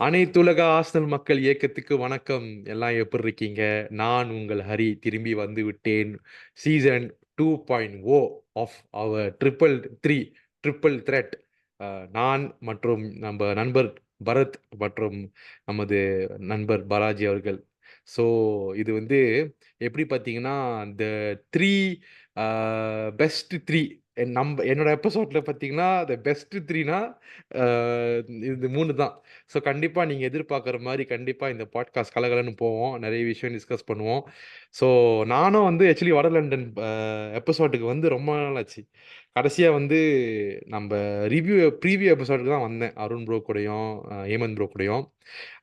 அனைத்துலக ஆர்சனல் மக்கள் இயக்கத்துக்கு வணக்கம். எல்லாம் எப்படி இருக்கீங்க? நான் உங்கள் ஹரி திரும்பி வந்து விட்டேன். Season 2.0 of our triple threat. நான் மற்றும் நம்ம நண்பர் பரத் மற்றும் நமது நண்பர் பாலாஜி அவர்கள். ஸோ இது வந்து எப்படி பார்த்தீங்கன்னா, இந்த 3 பெஸ்ட் 3 என்னோட எபிசோட்ல பார்த்தீங்கன்னா, பெஸ்ட் 3னா அ இது 3 தான். ஸோ கண்டிப்பா நீங்க எதிர்பார்க்குற மாரி கண்டிப்பா இந்த பாட்காஸ்ட் கலகலன்னு போவோம். நெறைய விஷயம் டிஸ்கஸ் பண்ணுவோம். ஸோ நானும் வந்து ஆக்சுவலி வட லண்டன் எபிசோடுக்கு வந்து ரொம்ப நாள் ஆச்சு. கடைசியா வந்து நம்ப ப்ரீவியூ எபிசோடுக்கு தான் வந்தேன். அருண் ப்ரோ கூடயும், ஹேமந்த் ப்ரோ கூடயும்.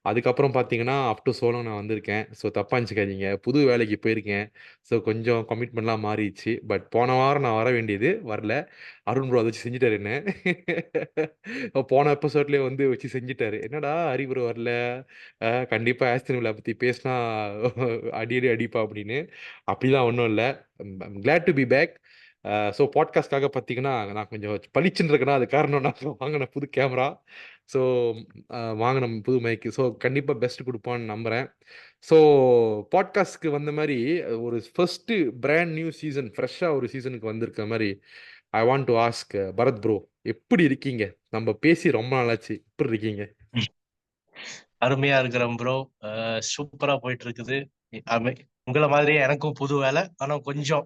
அதுக்கப்புறம் பார்த்தீங்கன்னா, அப் டூ சோலோ நான் வந்திருக்கேன். ஸோ தப்பா நெனச்சுக்காதீங்க. புது வேலைக்கு போயிருக்கேன். ஸோ கொஞ்சம் கமிட்மெண்ட்லாம் மாறிடுச்சு. பட் போன வாரம் நான் வர வேண்டியது வரல. அருண் ப்ரோ அத வச்சு செஞ்சுட்டாரு என்ன. போன எபிசோட்லயே வந்து வச்சு செஞ்சுட்டாரு. "என்னடா ஹரி ப்ரோ வரல? கண்டிப்பா ஆஸ்டன் வில்லா பத்தி பேசினா அடி அடி அடிப்பா" அப்படின்னு. அப்படிலாம் ஒண்ணும் இல்ல. I'm glad to be back. So பாட்காஸ்ட்காக பார்த்தீங்கன்னா, நான் கொஞ்சம் பளிச்சுன்னு இருக்கேனா, அதுக்கு காரணம் நான் வாங்குன புது கேமரா. ஸோ வாங்குன புது மைக்கு. ஸோ கண்டிப்பா பெஸ்ட் குடுப்பான்னு நம்புறேன். ஸோ பாட்காஸ்ட்க்கு வந்த மாரி ஒரு ஃபர்ஸ்ட்டு பிராண்ட் நியூ சீசன் ஃப்ரெஷ்ஷா ஒரு சீசனுக்கு வந்திருக்க மாரி, I want to ask Bharath bro எப்படி இருக்கீங்க? நம்ம பேசி ரொம்ப நாளாச்சு. எப்படி இருக்கீங்க? அருமையா இருக்கிறேன் ப்ரோ. சூப்பரா போயிட்டு இருக்குது. அமை உங்கள மாதிரியே எனக்கும் புது வேலை. ஆனா கொஞ்சம்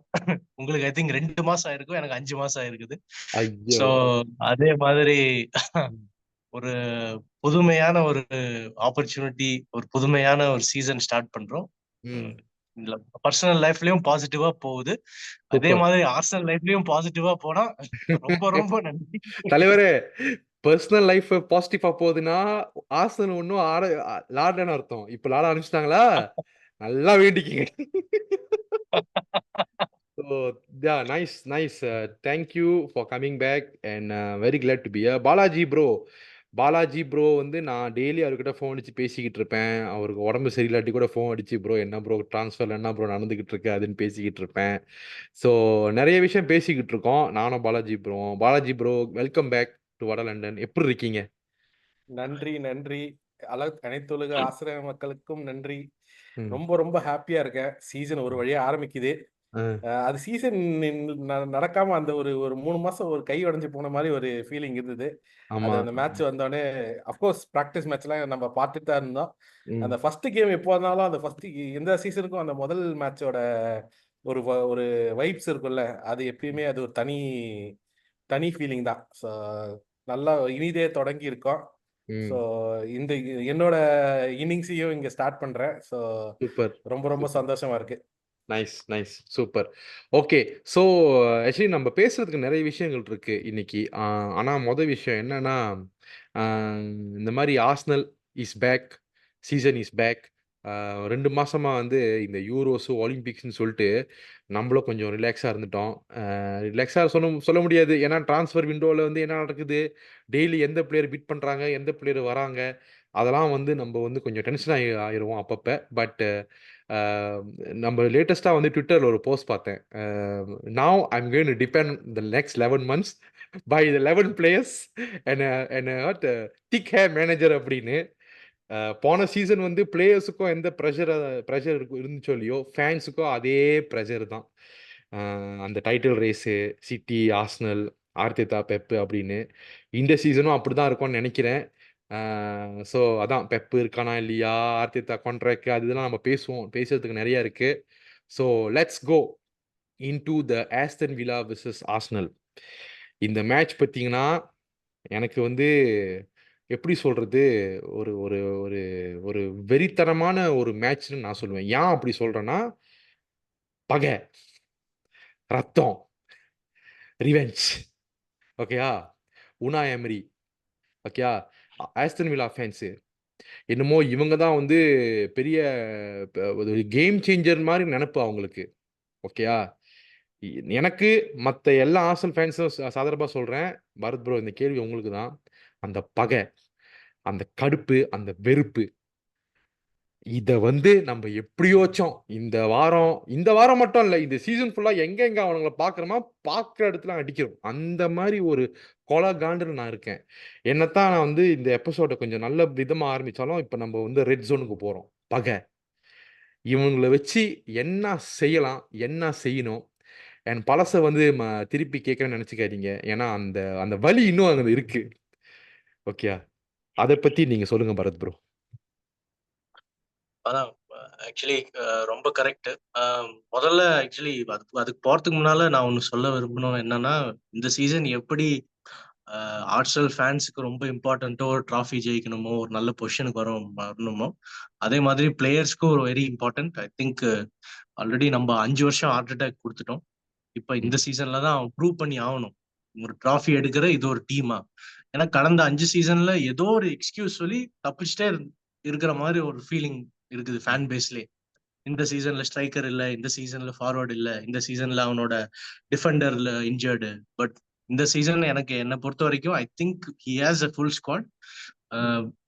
உங்களுக்கு ஐ திங்க் 2 மாசம் ஆயிருக்கும். எனக்கு 5 மாசம் ஆயிருக்குது. ஐயோ! ஸோ அதே மாதிரி ம். ஒரு புதுமையான ஒரு ஆப்பர்ச்சுனிட்டி, ஒரு புதுமையான ஒரு சீசன் ஸ்டார்ட் பண்றோம். ம். இல்ல பர்சனல் லைஃப்லயும் பாசிட்டிவா போகுது. அதே சூப்பர். மாதிரி ஆர்சனல் லைஃப்லயும் பாசிட்டிவா போனா ரொம்ப ரொம்ப நன்றி. தலைவரே, பெர்சனல் லைஃப் பாசிட்டிவா போகுதுன்னா, ஆர்சனல் இன்னும் விளாடலன்னு அர்த்தம். இப்ப விளாட ஆரம்பிச்சுட்டாங்களா? நல்லா வேண்டிக்கங்க. So, yeah, nice, nice. Thank you for coming back and very glad to be here. Balaji bro வந்து நான் டெய்லி அவர்கிட்ட ஃபோன் அடிச்சு பேசிக்கிட்டு இருப்பேன். அவருக்கு உடம்பு சரியில்லாட்டி கூட ஃபோன் அடிச்சு, "ப்ரோ என்ன ப்ரோ ட்ரான்ஸ்ஃபர்ல என்ன ப்ரோ நடந்துகிட்டு இருக்கு?" அதுன்னு பேசிக்கிட்டு இருப்பேன். ஸோ நெறைய விஷயம் பேசிக்கிட்டு இருக்கோம். நானும் பாலாஜி ப்ரோவும். Balaji bro welcome back to வட லண்டன். எப்புடி இருக்கீங்க? நன்றி, நன்றி. அனைத்துலக ஆசிரியர் மக்களுக்கும் நன்றி. ம். ரொம்ப ரொம்ப ஹாப்பியா இருக்கேன். சீசன் ஒரு வழியா ஆரம்பிக்குது. அ. அது சீசன் நடக்காம அந்த ஒரு ஒரு 3 மாசம் ஒரு கை உடைஞ்சு போன மாரி ஒரு ஃபீலிங் இருந்தது. ஆமா. அது அந்த மேட்ச் வந்தோனே அஃப்கோர்ஸ் பிராக்டிஸ் மேட்ச்லாம் நம்ம பார்த்துட்டு தான் இருந்தோம். ம். அந்த ஃபர்ஸ்ட் கேம் எப்போ இருந்தாலும் அந்த ஃபர்ஸ்ட் எந்த சீசனுக்கும் அந்த முதல் மேட்சோட ஒரு வைப்ஸ் இருக்கும்ல. அது எப்பயுமே அது ஒரு தனி தனி ஃபீலிங் தான். ஸோ நல்லா இனிதே தொடங்கி இருக்கோம். ஸோ ம். இந்த என்னோட இன்னிங்ஸையும் இங்க ஸ்டார்ட் பண்றேன். So super. ரொம்ப ரொம்ப சூப்பர். சந்தோஷமா இருக்கு. Nice, nice. Super. Okay. So actually நம்ம பேசுறதுக்கு நெறைய விஷயங்கள் இருக்கு இன்னைக்கு. ஆனா விஷயம் என்னன்னா, அ இந்த மாரி Arsenal is back, season is back. 2 மாசமா வந்து இந்த யூரோஸ், ஒலிம்பிக்ஸ்ன்னு சொல்ட்டு நம்மளும் கொஞ்சம் ரிலாக்ஸா இருந்துட்டோம். ரிலாக்ஸா சொல்ல சொல்ல முடியாது. ஏன்னா ட்ரான்ஸ்ஃபர் விண்டோல வந்து என்ன நடக்குது? டெய்லி எந்த பிளேயர் பிட் பண்றாங்க? எந்த பிளேயர் வராங்க? அதெல்லாம் வந்து நம்ப வந்து கொஞ்சம் டென்ஷன் ஆயிருவோம் அப்பப்ப. பட் அ நம்ம லேட்டஸ்ட்டா வந்து Twitterல ஒரு போஸ்ட் பார்த்தேன். "Now I am going to defend the next 11 months by the 11 players and what thick hair manager" அப்படின்னு. போன சீசன் வந்து பிளேயர்ஸுக்கும் எந்த பிரஷர் இருந்துச்சோ இல்லையோ, ஃபேன்ஸுக்கும் அதே பிரஷர் தான். அ அந்த title race, city, Arsenal, Arteta, Pep அப்படின்னு. இந்த சீசனும் அப்படிதான் இருக்கும்னு நெனைக்கிறேன். ஸோ அதான் பெப் இருக்கானா இல்லையா? ஆர்டெட்டா கான்ட்ராக்ட் அது இதெல்லாம் நம்ம பேசுவோம். பேசுறதுக்கு நெறைய இருக்கு. So let's go into the Aston Villa versus Arsenal. இந்த மேட்ச் பார்த்தீங்கன்னா, எனக்கு வந்து எப்படி சொல்றது? ஒரு ஒரு ஒரு ஒரு வெறித்தனமான ஒரு மேட்ச்ன்னு நான் சொல்லுவேன். ஏன் அப்படி சொல்றேன்னா, பகை, ரத்தம், ரிவெஞ்ச் ஓகேயா? உனாய் எமரி ஓகேயா? ஆஸ்டன் வில்லா ஃபேன்ஸு என்னமோ இவங்க தான் வந்து பெரிய ஒரு கேம் சேஞ்சர் மாரி நெனப்பு அவங்களுக்கு. ஓகேயா? இ எனக்கு மத்த எல்லா ஆர்சனல் ஃபேன்ஸும் சாதரணமா சொல்றேன். பரத் ப்ரோ இந்த கேள்வி உங்களுக்கு தான். அந்த பகை, அந்த கடுப்பு, அந்த வெறுப்பு இத வந்து நம்ம எப்படியோச்சும் இந்த வாரம் மட்டும் இல்ல, இந்த சீசன் ஃபுல்லா எங்க அவனுங்கள பார்க்குறோமோ, பார்க்குற இடத்துல அடிக்கிறோம். அந்த மாரி ஒரு கொலகாண்டுல நான் இருக்கேன். என்னத்தான் நான் வந்து இந்த எபிசோட கொஞ்சம் நல்ல விதமா ஆரம்பிச்சாலும், இப்ப நம்ம வந்து ரெட் ஜோனுக்கு போறோம். பகை. இவங்கள வச்சு என்ன செய்யலாம்? என்ன செய்யணும்? அண்ட் பழச வந்து திருப்பி கேட்கிறேன்னு நெனச்சுக்காதீங்க. ஏன்னா, அந்த அந்த வலி இன்னும் அங்க இருக்கு. ஓகேயா? அத பத்தி நீங்க சொல்லுங்க பரத் ப்ரோ. அதான் ஆக்சுவலி ரொம்ப கரெக்ட். முதல்ல ஆக்சுவலி அதுக்கு போறதுக்கு முன்னால நான் ஒன்று சொல்ல விரும்பணும் என்னன்னா, இந்த சீசன் எப்படி ஆர்சனல் ஃபேன்ஸுக்கு ரொம்ப இம்பார்ட்டண்ட்டோ ஒரு ட்ராஃபி ஜெயிக்கணுமோ ஒரு நல்ல பொசிஷனுக்கு வரணுமோ அதே மாதிரி பிளேயர்ஸ்க்கும் ஒரு very important. I think already நம்ம 5 வருஷம் ஹார்ட் அட்டாக் கொடுத்துட்டோம். இப்போ இந்த சீசன்ல தான் ப்ரூவ் பண்ணி ஆகணும் ஒரு ட்ராஃபி எடுக்கிற இது ஒரு டீமா. ஏன்னா கடந்த 5 சீசன்ல ஏதோ ஒரு எக்ஸ்கியூஸ் சொல்லி தப்பிச்சுட்டே இருக்கிற மாதிரி ஒரு ஃபீலிங் இருக்குது ஃபேன் பேஸ்லேயே. இந்த சீசன்ல ஸ்ட்ரைக்கர் இல்ல, இந்த சீசன்ல ஃபார்வர்ட் இல்ல, இந்த சீசன்ல அவனோட டிஃபெண்டர்ல இன்ஜர்டு. பட் இந்த சீசன் எனக்கு என்ன பொறுத்த வரைக்கும் I think he has a full squad.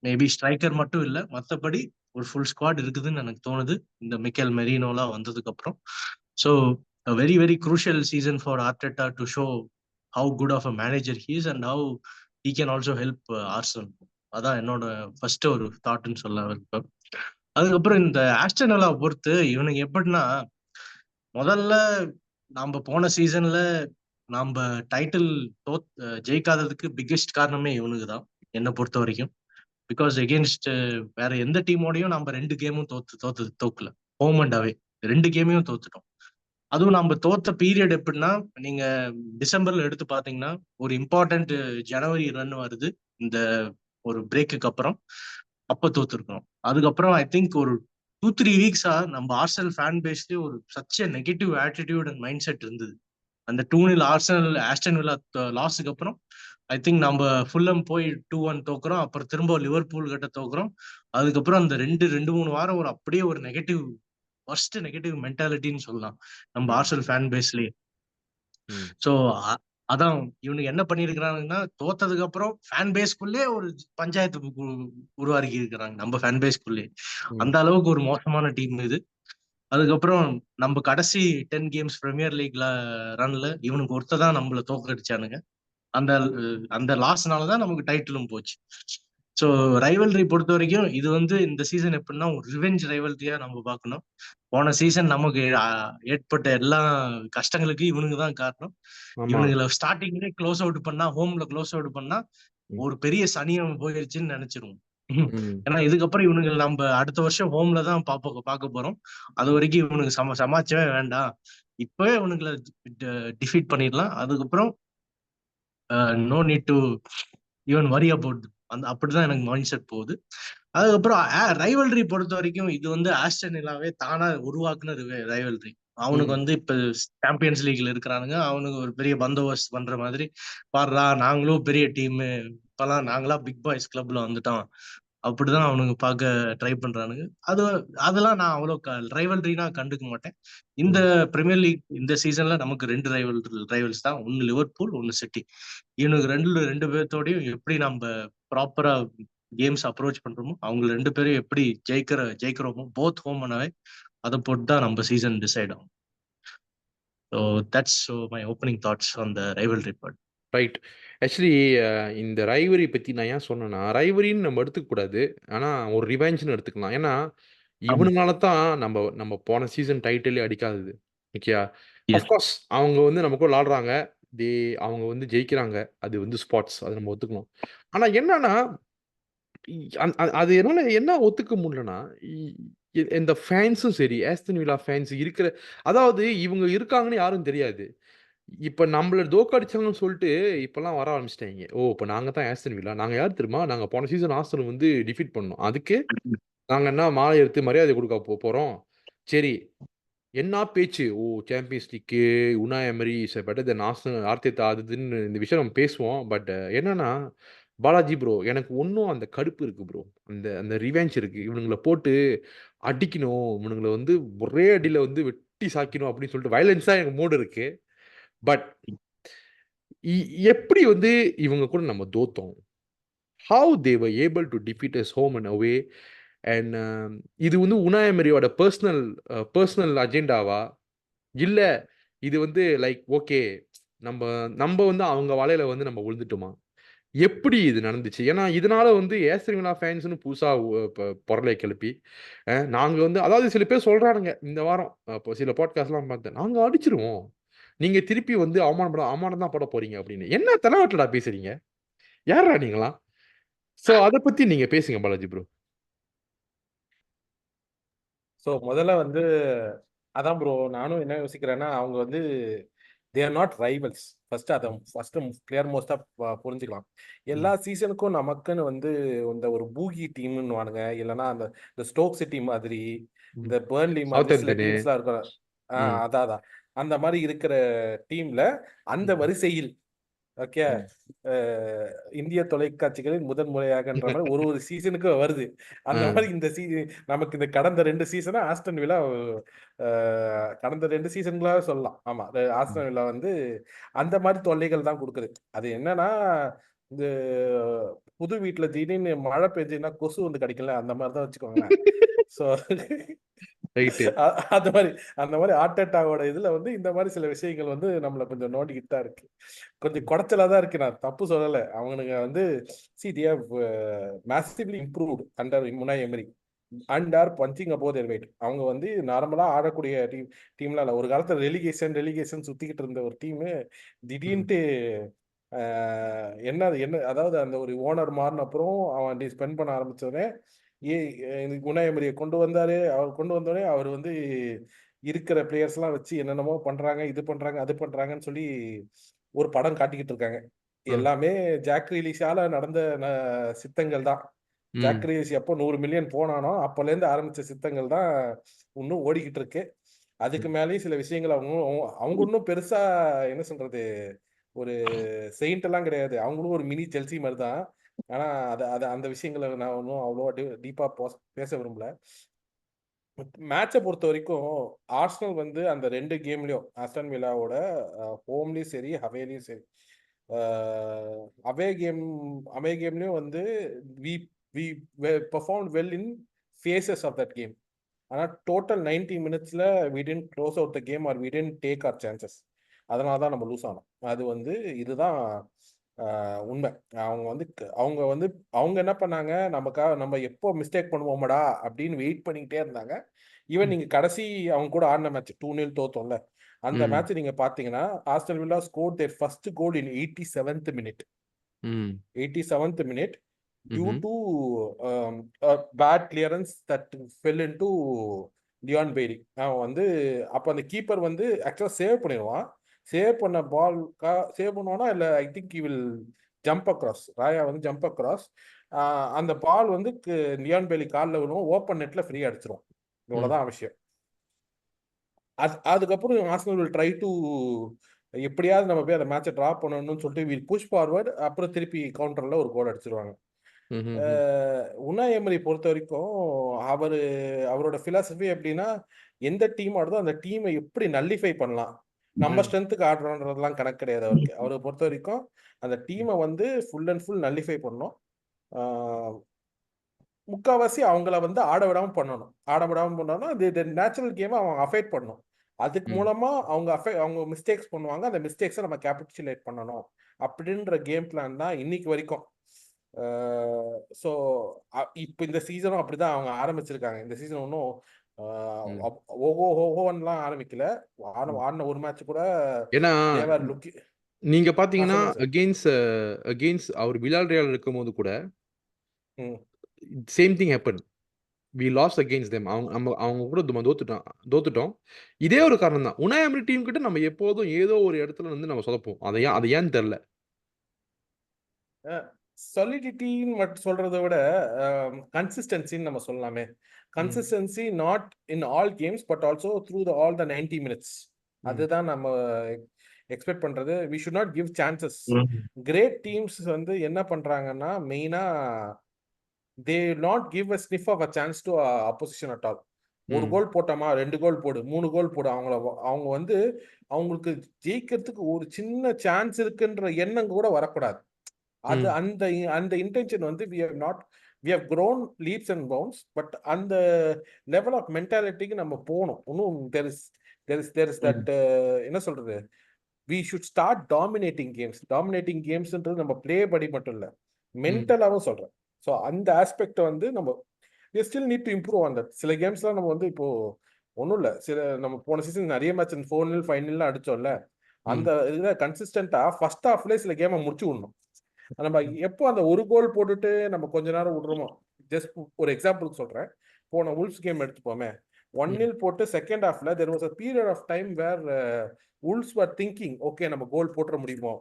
Maybe striker மட்டும் இல்ல, மற்றபடி ஒரு ஃபுல் ஸ்குவாட் இருக்குதுன்னு எனக்கு தோணுது இந்த மிக்கேல் மெரினோலாம் வந்ததுக்கு அப்புறம். So very very crucial season for Arteta to show how good of a manager he is and how he can also help Arsenal. அதான் என்னோட ஃபர்ஸ்ட் ஒரு தாட்னு சொல்ல விருப்பம். அதுக்கப்புறம் இந்த ஆஸ்டன் வில்லா பொறுத்து இவனுங்க எப்படின்னா, முதல்ல நாம போன சீசன்ல நாம டைட்டில் ஜெயிக்காததுக்கு பிக்கெஸ்ட் காரணமே இவனுக்கு தான் என்னை பொறுத்த வரைக்கும். பிகாஸ் எகென்ஸ்ட் வேற எந்த டீமோடையும் நம்ம 2 கேமும் தோக்கல. ஹோம் அண்ட் அவே 2 கேமையும் தோத்துட்டோம். அதுவும் நம்ம தோத்த பீரியட் எப்படின்னா, நீங்க டிசம்பர்ல எடுத்து பாத்தீங்கன்னா ஒரு இம்பார்ட்டன்ட் ஜனவரி ரன் வருது இந்த ஒரு பிரேக்குக்கு அப்புறம். அப்ப தோத்துருக்கோம். அதுக்கப்புறம் ஐ திங்க் ஒரு 2-3 வீக்ஸா நம்ம ஆர்சனல் ஃபேன் பேஸ்லயே ஒரு such negative attitude and mind set இருந்தது. அந்த 2-0 ஆஸ்டன் வில்லா லாஸுக்கு அப்புறம் ஐ திங்க் நம்ம ஃபுல்லம் போய் 2-1 தோக்குறோம். அப்புறம் திரும்ப லிவர்பூல் கிட்ட தோக்குறோம். அதுக்கப்புறம் அந்த 2-3 வாரம் ஒரு அப்படியே ஒரு ஃபர்ஸ்ட் நெகட்டிவ் மென்டாலிட்டின்னு சொல்லலாம் நம்ம ஆர்சனல் ஃபேன் பேஸ்லயே. ஸோ அதான் இவனுக்கு என்ன பண்ணிருக்கிறாங்கன்னா, தோத்ததுக்கு அப்புறம் ஃபேன் பேஸ்க்குள்ளே ஒரு பஞ்சாயத்து உருவாக்கி இருக்கிறாங்க நம்ம ஃபேன் பேஸ்க்குள்ளே. அந்த அளவுக்கு ஒரு மோசமான டீம் இது. அதுக்கப்புறம் நம்ம கடைசி 10 கேம்ஸ் பிரீமியர் லீக்ல ரன்ல இவனுக்கு ஒருத்ததான் நம்மள தோக்கடிச்சானுங்க. அந்த அந்த லாஸ்னாலதான் நமக்கு டைட்டிலும் போச்சு. ஸோ ரைவல்ரி பொறுத்த வரைக்கும் இது வந்து இந்த சீசன் எப்படின்னா ஒரு ரிவெஞ்ச் ரைவல்ரியா நம்ம பார்க்கணும். போன சீசன் நமக்கு ஏற்பட்ட எல்லா கஷ்டங்களுக்கு இவனுங்க தான் காரணம். இவனுங்களை ஸ்டார்டிங்லேயே க்ளோஸ் அவுட் பண்ணா, ஹோம்ல க்ளோஸ் அவுட் பண்ணா ஒரு பெரிய சனியம் போயிருச்சுன்னு நினைச்சிருவோம். ஏன்னா இதுக்கப்புறம் இவனுங்க நம்ம அடுத்த வருஷம் ஹோம்ல தான் பார்க்க போறோம். அது வரைக்கும் இவனுக்கு சமாச்சவே வேண்டாம். இப்பவே இவனுங்களை டிஃபீட் பண்ணிடலாம். அதுக்கப்புறம் no need to even worry about அப்படிதான் எனக்கு மைண்ட் செட் போகுது. அதுக்கப்புறம் ரைவல்ரி பொறுத்த வரைக்கும் இது வந்து ஆஸ்டன் வில்லாவே தானா உருவாக்குன ரைவல்ரி. அவனுக்கு வந்து இப்ப சாம்பியன்ஸ் லீக்ல இருக்கிறானுங்க. அவனுக்கு ஒரு பெரிய பந்தோபஸ்து பண்ற மாதிரி, பாடுறா நாங்களும் பெரிய டீம், இப்பெல்லாம் நாங்களா பிக் பாய்ஸ் கிளப்ல வந்துட்டோம் அப்படிதான் அவனுங்க பார்க்க ட்ரை பண்றானுங்க. அதெல்லாம் நான் அவ்வளோ ரைவல்ரினா கண்டுக்க மாட்டேன். இந்த பிரீமியர் லீக் இந்த சீசன்ல நமக்கு 2 ரைவல்ஸ் தான். ஒன்னு லிவர்பூல், ஒன்னு சிட்டி. இவனுக்கு ரெண்டு பேர்த்தோடையும் எப்படி நம்ம ப்ராப்பரா கேம்ஸ் அப்ரோச் பண்றோமோ, அவங்க 2 பேரும் எப்படி ஜெயிக்கிறோமோ போத் ஹோம் அண்ட் அவே, அதை போட்டு தான் நம்ம சீசன் டிசைட் ஆகும். So that's my opening thoughts on the rivalry part. Right. Actually இந்த ரைவரி பத்தி நான் ஏன் சொன்னேன்னா, ரைவரின்னு நம்ம எடுத்துக்கக்கூடாது. ஆனா ஒரு ரிவெஞ்ச்ன்னு எடுத்துக்கலாம். ஏன்னா, இவனுங்களால தான் நம்ம போன சீசன் டைட்டிலே அடிக்காதது. ஓகேயா? ஆஃப்கோர்ஸ் அவங்க வந்து நம்ம கூட விளாடுறாங்க. அவங்க வந்து ஜெயிக்கிறாங்க. அது வந்து ஸ்பாட்ஸ். அத நம்ம ஒத்துக்கணும். ஆனா என்னன்னா, அது என்னால என்ன ஒத்துக்க முடியலன்னா, இந்த ஃபேன்ஸும் சரி, ஆஸ்டன் வில்லா ஃபேன்ஸ் அதாவது இவங்க இருக்காங்கன்னு யாரும் தெரியாது. இப்ப நம்மள தோற்கடிச்சாங்கன்னு சொல்லிட்டு இப்பலாம் வர ஆரம்பிச்சுட்டாய்ங்க. ஓ! இப்ப நாங்க தான் ஆஸ்டன் வில்லா. நாங்க யார் தெரியுமா? நாங்க போன சீசன் ஆர்சனல் வந்து டிஃபீட் பண்ணோம். அதுக்கு நாங்க என்ன மாலை எடுத்து மரியாதை குடுக்க போறோம். சரி. என்ன பேச்சு? ஓ! Champions League, Unai Emery is better than Arsenal, Arteta அது இதுன்னு இந்த விஷயம் நம்ம பேசுவோம். பட் என்னன்னா, பாலாஜி ப்ரோ எனக்கு இன்னும் அந்த கடுப்பு இருக்கு ப்ரோ. அந்த அந்த ரிவெஞ்ச் இருக்கு. இவனுங்கள போட்டு அடிக்கணும். இவனுங்கள வந்து ஒரே அடியில வந்து வெட்டி சாய்க்கணும் அப்படின்னு சொல்லிட்டு வயலன்ஸா எனக்கு மூடு இருக்கு. பட் எப்படி வந்து இவங்க கூட நம்ம தோத்தோம்? How they were able to defeat us home and away? And இது வந்து உனாய் எமரியோட பர்சனல் அஜெண்டாவா? இல்ல இது வந்து லைக் ஓகே நம்ம நம்ம வந்து அவங்க வலையில வந்து நம்ம விழுந்துட்டோமா? எப்படி இது நடந்துச்சு? ஏன்னா, இதனால வந்து ஏஸ்டன் வில்லா ஃபேன்ஸ்ன்னு புதுசா பொரளைய கிளப்பி, நாங்க வந்து அதாவது சில பேர் சொல்றானுங்க, இந்த வாரம் அப்போ சில பாட்காஸ்ட்லாம் பார்த்தேன். "நாங்க அடிச்சுருவோம். நீங்க திருப்பி வந்து அவமானம் தான் படப் போறீங்க" அப்படின்னு. என்ன தெனாவட்டுலடா பேசுறீங்க? யார்றா நீங்கலாம்? ஸோ அத பத்தி நீங்க பேசுங்க பாலாஜி ப்ரோ. ஸோ முதல்ல வந்து அதான் ப்ரோ, நானும் என்ன யோசிக்கிறேன்னா, அவங்க வந்து they are not rivals. First clear மோஸ்டா புரிஞ்சுக்கலாம். எல்லா ம். சீசனுக்கும் நமக்குன்னு வந்து இந்த ஒரு பூகி டீம்னு வானுங்க, இல்லைன்னா அந்த இந்த ஸ்டோக் சிட்டி மாதிரி, ம். இந்த பெர்ன்லி மாதிரி சில சவுத்தம்ப்டனு. டீம்ஸ்லாம் இருக்கும். ம். அதான் அதான் அந்த மாதிரி இருக்கிற டீம்ல அந்த ம். வரிசையில் ஓகே, ம். இந்திய தொலைக்காட்சிகளில் முதன் முறையாகன்ற மாதிரி ஒரு ஒரு சீசனுக்கு வருது. அந்த ஆ. மாதிரி இந்த நமக்கு இந்த கடந்த 2 சீசனா ஆஸ்டன் வில்லா, கடந்த 2 சீசன்களா சொல்லலாம். ஆமா, ம். ஆஸ்டன் வில்லா வந்து அந்த மாதிரி தொல்லைகள் தான் குடுக்குது. அது என்னன்னா, இந்த புது வீட்ல திடீர்னு மழை பெஞ்சுதுன்னா கொசு வந்து கடிக்கும்ல, அந்த மாதிரி தான் வச்சுக்கோங்களேன். So right. அந்த மாதிரி அந்த மாதிரி ஆர்டெட்டாவோட இதுல வந்து இந்த மாதிரி சில விஷயங்கள் வந்து நம்மள கொஞ்சம் நோண்டிக்கிட்டு தான் இருக்கு. கொஞ்சம் குடைச்சலா தான் இருக்கு. நான் தப்பு சொல்லல. அவனுங்க வந்து they have massively improved under Unai Emery and are punching above their weight. அவங்க வந்து நார்மலா ஆடக்கூடிய டீம்லாம் இல்ல. ஒரு காலத்துல ரெலிகேஷன் சுத்திக்கிட்டு இருந்த ஒரு டீமு ம். திடீர்னுட்டு என்ன அதாவது அந்த ஒரு ஓனர் மாறின அப்புறம் அவன் ஸ்பெண்ட் பண்ண ஆரம்பிச்சோடனே ஏ உனாய் எமரியை கொண்டு வந்தாரு. அவர் கொண்டு வந்தோடனே அவர் வந்து இருக்கிற பிளேயர்ஸ் எல்லாம் வச்சு என்னென்னமோ பண்றாங்க, இது பண்றாங்க, அது பண்றாங்கன்னு சொல்லி ஒரு படம் காட்டிக்கிட்டு இருக்காங்க. ஆ. எல்லாமே ஜாக் ரீலிஸால நடந்த சித்தங்கள் தான். ஜாக் ம். ரீலிஸ் எப்போ 100 மில்லியன் போனானோ அப்போலேருந்து ஆரம்பிச்ச சித்தங்கள் தான் இன்னும் ஓடிக்கிட்டு இருக்கு. அதுக்கு ம். மேலேயும் சில விஷயங்கள் அவங்க அவங்க இன்னும் பெருசா என்ன சொல்றது, ஒரு செயிண்ட் எல்லாம் கிடையாது. அவங்களும் ஒரு மினி செல்சி மாதிரி தான். ஆனா அது அது அந்த விஷயங்களை நான் ஒன்றும் அவ்வளோ டீப்பா பேச விரும்பல. மேட்சை பொறுத்த வரைக்கும் ஆர்சனல் வந்து அந்த 2 கேம்லயும் ஆஸ்டன் வில்லாவோட ஹோம்லயும் சரி, அவேலயும் சரி, அவே கேம் அவே கேம்லயும் வந்து we we perform well in phases of that game. ஆனா டோட்டல் 90 மினிட்ஸ்ல we tend close out the game our we tend take our chances. அதனால தான் நம்ம லூஸ் ஆனோம். அது வந்து இதுதான் உண்மை. அவங்க வந்து அவங்க வந்து அவங்க என்ன பண்ணாங்க, நமக்காக நம்ம எப்போ மிஸ்டேக் பண்ணுவோமடா அப்படின்னு வெயிட் பண்ணிக்கிட்டே இருந்தாங்க. ஈவன் ம். நீங்க கடைசி அவங்க கூட ஆடின மேட்ச் 2-0 தோத்தோம்ல, அந்த ம். மேட்ச் நீங்க பாத்தீங்கன்னா Aston villa score their first goal in 87th minute. ம். 87th minute due ம்ஹ்ம். to a bad clearance that fell into Leon Bailey. அவன் வந்து அப்ப அந்த கீப்பர் வந்து ஆக்சுவலா சேவ் பண்ணிடுவான். சேவ் பண்ண பால் சேவ் பண்ணுவானா இல்ல, I think he will jump across. Raya வந்து ஜம்ப் அக்ராஸ். அந்த பால் வந்து லியான் பெய்லி காலில் விழுவும், ஓப்பன் நெட்ல ஃப்ரீயா அடிச்சிரும். ம். இவ்வளவுதான் விஷயம். அதுக்கப்புறம் ஆர்சனல் வில் ட்ரை டு எப்படியாவது நம்ம போய் அந்த மேட்சை டிரா பண்ணணும்னு சொல்லிட்டு வில் புஷ் ஃபார்வர்ட். அப்புறம் திருப்பி கவுண்டர்ல ஒரு கோல் அடிச்சிருவாங்க. ம்ஹ்ஹ்ம். உனாய் எமரி பொறுத்த வரைக்கும் அவரு அவரோட பிலாசபி எப்படின்னா, எந்த டீம் ஆடுதோ அந்த டீமை எப்படி நல்லிஃபை பண்ணலாம், நம்ம ம். ஸ்ட்ரென்த்துக்கு ஆடுறோன்றதெல்லாம் கணக்கு கிடையாது அவருக்கு. அவரை பொறுத்த வரைக்கும் அந்த டீமை வந்து ஃபுல் அண்ட் ஃபுல் நல்லிஃபை பண்ணணும். ஆஹ் முக்காவாசி அவங்கள வந்து ஆட விடாம பண்ணணும். ஆட விடாம பண்ணோம்னா இது நேச்சுரல் கேமை அவங்க அஃபெக்ட் பண்ணணும். அதுக்கு ம். மூலமா அவங்க மிஸ்டேக்ஸ் பண்ணுவாங்க. அந்த மிஸ்டேக்ஸை நம்ம கேபிச்சுலேட் பண்ணணும் அப்படின்ற கேம் பிளான் தான் இன்னைக்கு வரைக்கும். ஸோ இப்போ இந்த சீசனும் அப்படிதான் அவங்க ஆரம்பிச்சிருக்காங்க. இந்த சீசன் ஒன்றும் ம். ஓஹோ ஓஹோன்லாம் ஆரம்பிக்கல. ம். ஆடின ஒரு மேட்ச் கூட ஏன்னா, தேவர் லுக்கி. நீங்க பார்த்தீங்கன்னா, சொல்லுங்க சார். அகெயின்ஸ்ட் அவர் வில்லாரியால் இருக்கும்போது கூட, ம். Same thing happen. We lost against them. அவங்க கூட நம்ம தோத்துட்டோம். இதே ஒரு காரணம் தான். உனாய் எமரி டீம் கிட்ட நம்ம எப்போதும் ஏதோ ஒரு இடத்துல வந்து நம்ம சொதப்புவோம். அது ஏன்னு தெரியல. சாலிடிட்டின்னு மட்டும் சொல்றதை விட கன்சிஸ்டன்சின்னு நம்ம சொல்லலாமே. ம். Consistency not in all games but also through all the 90 minutes. ம். அதுதான் நம்ம எக்ஸ்பெக்ட் பண்றது. We should not give chances. ம். கிரேட் டீம்ஸ் வந்து என்ன பண்றாங்கன்னா மெயினா they not give a sniff of a chance to opposition at all. ஒரு ம். கோல் போட்டோமா, 2 கோல் போடு, 3 கோல் போடு, அவங்க வந்து அவங்களுக்கு ஜெயிக்கிறதுக்கு ஒரு சின்ன சான்ஸ் இருக்குன்ற எண்ணம் கூட வரக்கூடாது. அது ம். அந்த அந்த இன்டென்ஷன் வந்து we have not we have grown leaps and bounds, but அந்த லெவல் ஆஃப் மென்டாலிட்டிக்கு நம்ம போகணும். இன்னும் there is that என்ன சொல்றது, we should start dominating கேம்ஸ்ன்றது நம்ம ப்ளே படி மட்டும் இல்லை, மென்டலாகவும் சொல்றேன். ஸோ அந்த ஆஸ்பெக்ட் வந்து நம்ம we still need to improve on that. சில கேம்ஸ்லாம் நம்ம வந்து இப்போ ஒன்றும் இல்லை, சில நம்ம போன சீசன் நிறைய மேட்ச் 4-0 5-0 அடிச்சோம்ல, அந்த இதில் கன்சிஸ்டண்டா ஃபர்ஸ்ட் ஹாஃப்லேயே சில கேமை முடிச்சு விடணும். நம்ம எப்போ அந்த ஒரு கோல் போட்டுட்டு நம்ம கொஞ்ச நேரம் விடுறோமோ, ஜஸ்ட் ஒரு எக்ஸாம்பிளுக்கு சொல்றேன், போன உல்ஃப்ஸ் கேம் எடுத்துப்போமே, 1-0 போட்டு செகண்ட் ஹாஃப்ல there was a period of time where Wolves were thinking okay நம்ம கோல் போட்டுற முடியுமோ,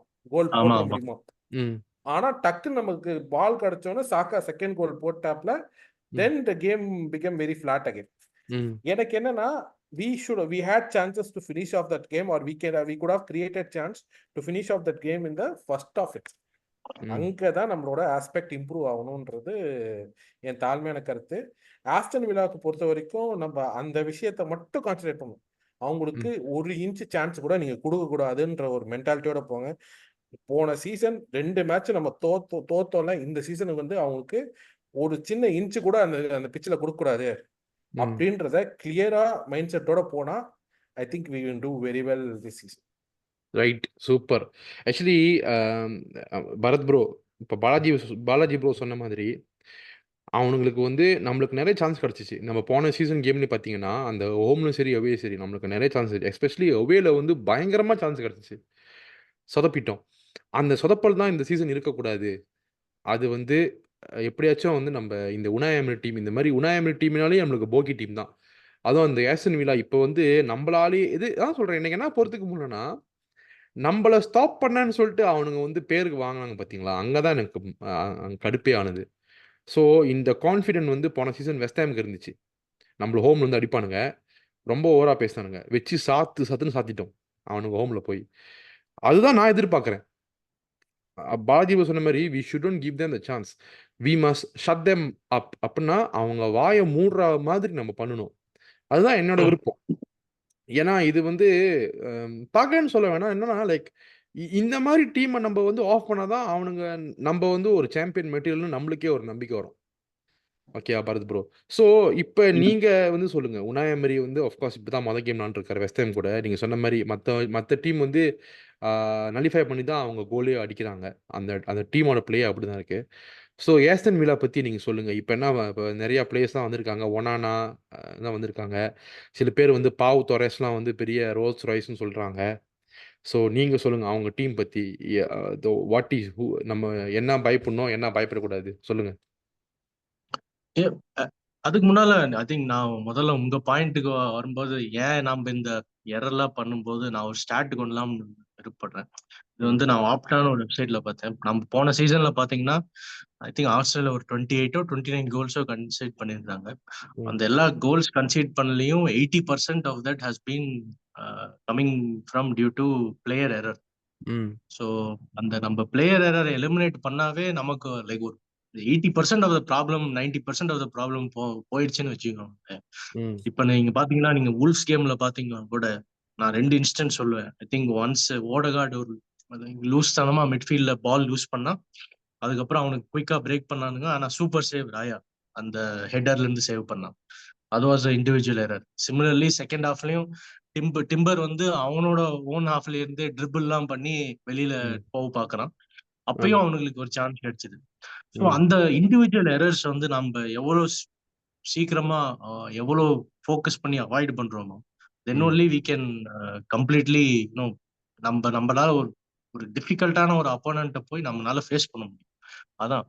ஆனா டக்குன்னு நமக்கு பால் கிடைச்சோன்னு சாக்கா செகண்ட் கோல் போட்டாப்ல, then the game became very flat again. எனக்கு என்னன்னா, we had chances to finish off that game, or we could have created chance to finish off that game in the first of it. அங்கதான் நம்மளோட aspect improve ஆகணும்ன்றது என் தாழ்மையான கருத்து. Aston வில்லாவுக்கு பொறுத்த வரைக்கும் நம்ம அந்த விஷயத்த மட்டும் கான்சன்ட்ரேட் பண்ணணும். அவங்களுக்கு ஒரு இன்ச் சான்ஸ் கூட நீங்க கொடுக்க கூடாதுன்ற ஒரு மென்டாலிட்டியோட போங்க. போன சீசன் 2 மேட்ச் நம்ம தோத்தோம்ல, இந்த சீசனுக்கு வந்து அவங்களுக்கு ஒரு சின்ன இன்ச்சு கூட அந்த பிச்சில் கொடுக்க கூடாது அப்படின்றத கிளியரா மைண்ட் செட்டோட போனா I think we will do very well this season. Right, super. Actually Bharath bro, இப்போ பாலாஜி ப்ரோ சொன்ன மாதிரி அவனுங்களுக்கு வந்து நம்மளுக்கு நிறைய சான்ஸ் கிடச்சிச்சு. நம்ம போன சீசன் கேம்லேயே பார்த்தீங்கன்னா, அந்த ஹோம்லும் சரி அவே சரி நம்மளுக்கு நிறைய சான்ஸ், எஸ்பெஷலி அவேல வந்து பயங்கரமாக சான்ஸ் கிடச்சிச்சு, சொதப்பிட்டோம். அந்த சொதப்பல் தான் இந்த சீசன் இருக்கக்கூடாது. அது வந்து எப்படியாச்சும் வந்து நம்ம இந்த உனாய் எமரி டீம், இந்த மாதிரி உனாய் எமரி டீம்னாலே நம்மளுக்கு போக்கி டீம் தான். அதுவும் அந்த ஆஸ்டன் வில்லா இப்போ வந்து நம்மளாலே இது தான் சொல்கிறேன். எனக்கு என்ன பொறுத்துக்க முடியலன்னா, நம்மளை ஸ்டாப் பண்ணேன்னு சொல்லிட்டு அவனுங்க வந்து பேருக்கு வாங்கினாங்க பார்த்தீங்களா, அங்கே தான் எனக்கு கடுப்பே ஆனது. ஸோ இந்த கான்ஃபிடென்ட் வந்து போன சீசன் வெஸ்ட் ஹாமுக்கு இருந்துச்சு. நம்மள ஹோம்ல வந்து அடிப்பானுங்க, ரொம்ப ஓவராக பேசினானுங்க, வச்சு சத்துன்னு சாத்திட்டோம் அவனுங்க ஹோமில் போய். அதுதான் நான் எதிர்பார்க்குறேன். பாலாஜி சொன்ன மாதிரி we shouldn't give them the chance, we must shut them up. அப்படின்னா அவங்க வாயை மூடுற மாதிரி நம்ம பண்ணணும். அதுதான் என்னோட விருப்பம். ஏன்னா இது வந்து பார்க்கலன்னு சொல்ல வேணாம், என்னன்னா லைக் இந்த மாதிரி டீமை நம்ம வந்து ஆஃப் பண்ணாதான் அவனுங்க நம்ம வந்து ஒரு சாம்பியன் மெட்டீரியல்னு நம்மளுக்கே ஒரு நம்பிக்கை வரும். ஓகே பரத் ப்ரோ, ஸோ இப்போ நீங்கள் வந்து சொல்லுங்கள், உனாய் எமரி வந்து ஆஃப்கோர்ஸ் இப்போ தான் மொதல் கேம் விளாண்டுருக்காரு வெஸ்ட் ஹாம் கூட. நீங்கள் சொன்ன மாதிரி மற்ற டீம் வந்து நலிஃபை பண்ணி தான் அவங்க கோலே அடிக்கிறாங்க. அந்த டீமோட பிளே அப்படி தான் இருக்குது. ஸோ ஆஸ்டன் வில்லா பற்றி நீங்கள் சொல்லுங்கள். இப்போ என்ன, இப்போ நிறையா பிளேயர்ஸ் தான் வந்திருக்காங்க, ஒனானா தான் வந்திருக்காங்க, சில பேர் வந்து பாவ் தொரேஸ்லாம் வந்து பெரிய ரோல்ஸ் ராய்ஸ்னு சொல்கிறாங்க. ஸோ நீங்கள் சொல்லுங்கள் அவங்க டீம் பற்றி, வாட் இஸ் ஹூ, நம்ம என்ன பயப்படணும் என்ன பயப்படக்கூடாது சொல்லுங்கள். அதுக்கு முன்னால ஐ திங்க் நான் முதல்ல உங்க பாயிண்ட்டுக்கு வரும்போது, ஏன் நம்ம இந்த எரர்லாம் பண்ணும்போது நான் ஒரு ஸ்டாட் கொண்டலாம் விருப்பப்படுறேன். இது வந்து நான் ஆப்டான ஒரு வெப்சைட்ல பார்த்தேன். நம்ம போன சீசன்ல பாத்தீங்கன்னா ஐ திங்க் ஆஸ்திரேலியா ஒரு 28 or 29 கோல்ஸோ கன்சீட் பண்ணியிருந்தாங்க. அந்த எல்லா கோல்ஸ் கன்சீட் பண்ணலையும் 80% of that has been coming from due to player error. So அந்த நம்ம பிளேயர் எரர் எலிமினேட் பண்ணாவே நமக்கு லைக் ஒரு 80% of the problem 90% of the problem போயிடுச்சுன்னு வச்சுக்கோங்க. இப்ப நீங்க பாத்தீங்கன்னா, நீங்க உல்ஃப்ஸ் கேம்ல பாத்தீங்கன்னா கூட நான் 2 இன்ஸ்டன்ஸ் சொல்லுவேன். ஐ திங்க் ஒன்ஸ் ஓடகார்டு ஒரு லூஸ் தனமா மிட்ஃபீல்ட்ல பால் லூஸ் பண்ணா, அதுக்கப்புறம் அவனுக்கு குயிக்கா பிரேக் பண்ணானுங்க. ஆனா சூப்பர் சேவ் ராயா அந்த ஹெட்டர்ல இருந்து சேவ் பண்ணான். அது was individual error. Similarly second ஹாஃப்லயும் டிம்பர் வந்து அவனோட ஓன் ஹாஃப்ல இருந்து ட்ரிபிள் எல்லாம் பண்ணி வெளியில போக பாக்குறான். அப்பயும் அவனுங்களுக்கு ஒரு சான்ஸ் கிடைச்சது. ஸோ அந்த இண்டிவிஜுவல் எரர்ஸ் வந்து நம்ம எவ்வளவு சீக்கிரமா எவ்வளவு ஃபோக்கஸ் பண்ணி அவாய்ட் பண்றோமோ, then only we can completely நம்மளால ஒரு டிஃபிகல்ட்டான ஒரு அப்போனண்ட்டை போய் நம்மளால ஃபேஸ் பண்ண முடியும். அதான்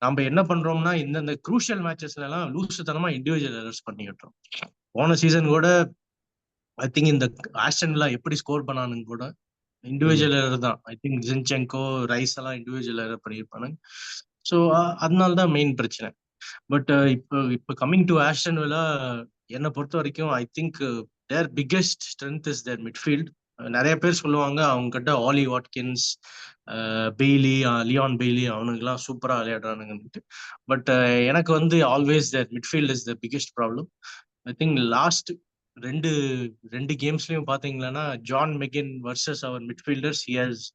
நம்ம என்ன பண்றோம்னா, இந்த குரூஷியல் மேட்சஸ்ல எல்லாம் லூசுத்தனமா இண்டிவிஜுவல் எரர்ஸ் பண்ணிக்கிட்டோம். போன சீசன் கூட ஐ திங்க் இந்த ஆஸ்டன் வில்லா எப்படி ஸ்கோர் பண்ணானுங்க கூட இண்டிவிஜுவல் எரர் தான். ஐ திங்க் ஜின்செங்கோ, ரைஸ் எல்லாம் இண்டிவிஜுவல் எரர் பண்ணியிருப்பானுங்க. ஸோ அதனால தான் மெயின் பிரச்சனை. பட் இப்போ கம்மிங் டு ஆஸ்டன் வில்லா, என்னை பொறுத்த வரைக்கும் I think their biggest strength is their midfield. நிறைய பேர் சொல்லுவாங்க அவங்க கிட்ட Ollie Watkins, Bailey, Leon Bailey அவனுங்கெல்லாம் சூப்பரா விளையாடுறானுங்கன்ட்டு. பட் எனக்கு வந்து always their midfield is the biggest problem. I think last ரெண்டு கேம்ஸ்லயும் பாத்தீங்கன்னா, John McGinn versus our midfielders, he has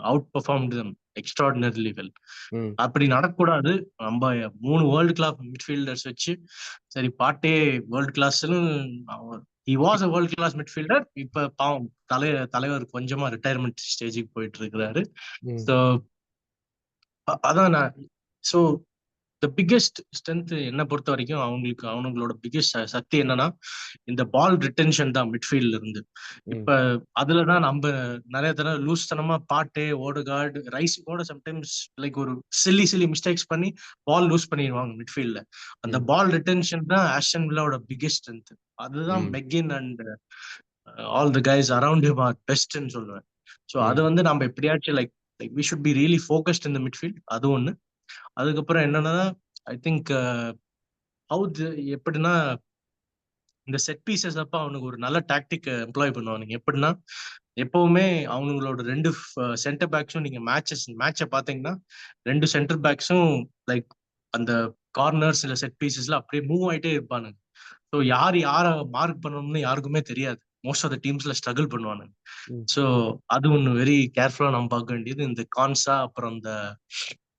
outperformed them extraordinarily well. ம். அப்படி நடக்கக்கூடாது. நம்ம 3 வேர்ல்டு கிளாஸ் மிட்ஃபீல்டர்ஸ் வச்சு சரி பாட்டே வேர்ல்டு கிளாஸ்னு he was a world class midfielder. இப்ப பாவம் தலைவர் கொஞ்சமா ரிட்டையர்மெண்ட் ஸ்டேஜுக்கு போயிட்டு இருக்கிறாரு. ம். ஸோ அதான் நான் ஸோ த பிக்கெஸ்ட் ஸ்ட்ரென்த் என்ன பொறுத்த வரைக்கும் அவங்களோட பிக்கெஸ்ட் சக்தி என்னன்னா இந்த பால் ரிட்டென்ஷன் தான் மிட்ஃபீல்ட்ல இருந்து. ம். இப்ப அதுலதான் நம்ம நிறைய தடவை லூஸ் தனமா பாட்டு ஓடுகார்டு ரைஸ் கூட சம்டைம்ஸ் லைக் ஒரு சில்லி மிஸ்டேக்ஸ் பண்ணி பால் லூஸ் பண்ணிடுவாங்க மிட்ஃபீல்ட்ல. அந்த ம். பால் ரிட்டென்ஷன் தான் ஆஸ்டன் வில்லாவோட பிக்கெஸ்ட் ஸ்ட்ரென்த். அதுதான் ம். McGinn and all the guys around him are பெஸ்ட்னு சொல்லுவேன். ஸோ அது ம். வந்து நம்ம எப்படியாச்சும் like we should be really focused in the midfield. அது ஒண்ணு. அதுக்கப்புறம் என்னன்னா ஐ திங்க் எப்படின்னா இந்த செட் பீசஸ் அப்ப அவனுக்கு ஒரு நல்ல டாக்டிக் எம்ப்ளாய் பண்ணுவானுங்க. எப்படின்னா எப்பவுமே அவங்களோட 2 சென்டர் பேக்ஸும் நீங்க மேட்சை பாத்தீங்கன்னா 2 சென்டர் பேக்ஸும் லைக் அந்த கார்னர்ஸ் இல்ல செட் பீசஸ்ல அப்படியே மூவ் ஆயிட்டே இருப்பானுங்க. ஸோ யாரை மார்க் பண்ணணும்னு யாருக்குமே தெரியாது. மோஸ்ட் ஆஃப் த டீம்ஸ்ல ஸ்ட்ரகிள் பண்ணுவானுங்க. ம். ஸோ அது ஒண்ணு வெரி கேர்ஃபுல்லா நம்ம பார்க்க வேண்டியது. இந்த கான்சா அப்புறம் இந்த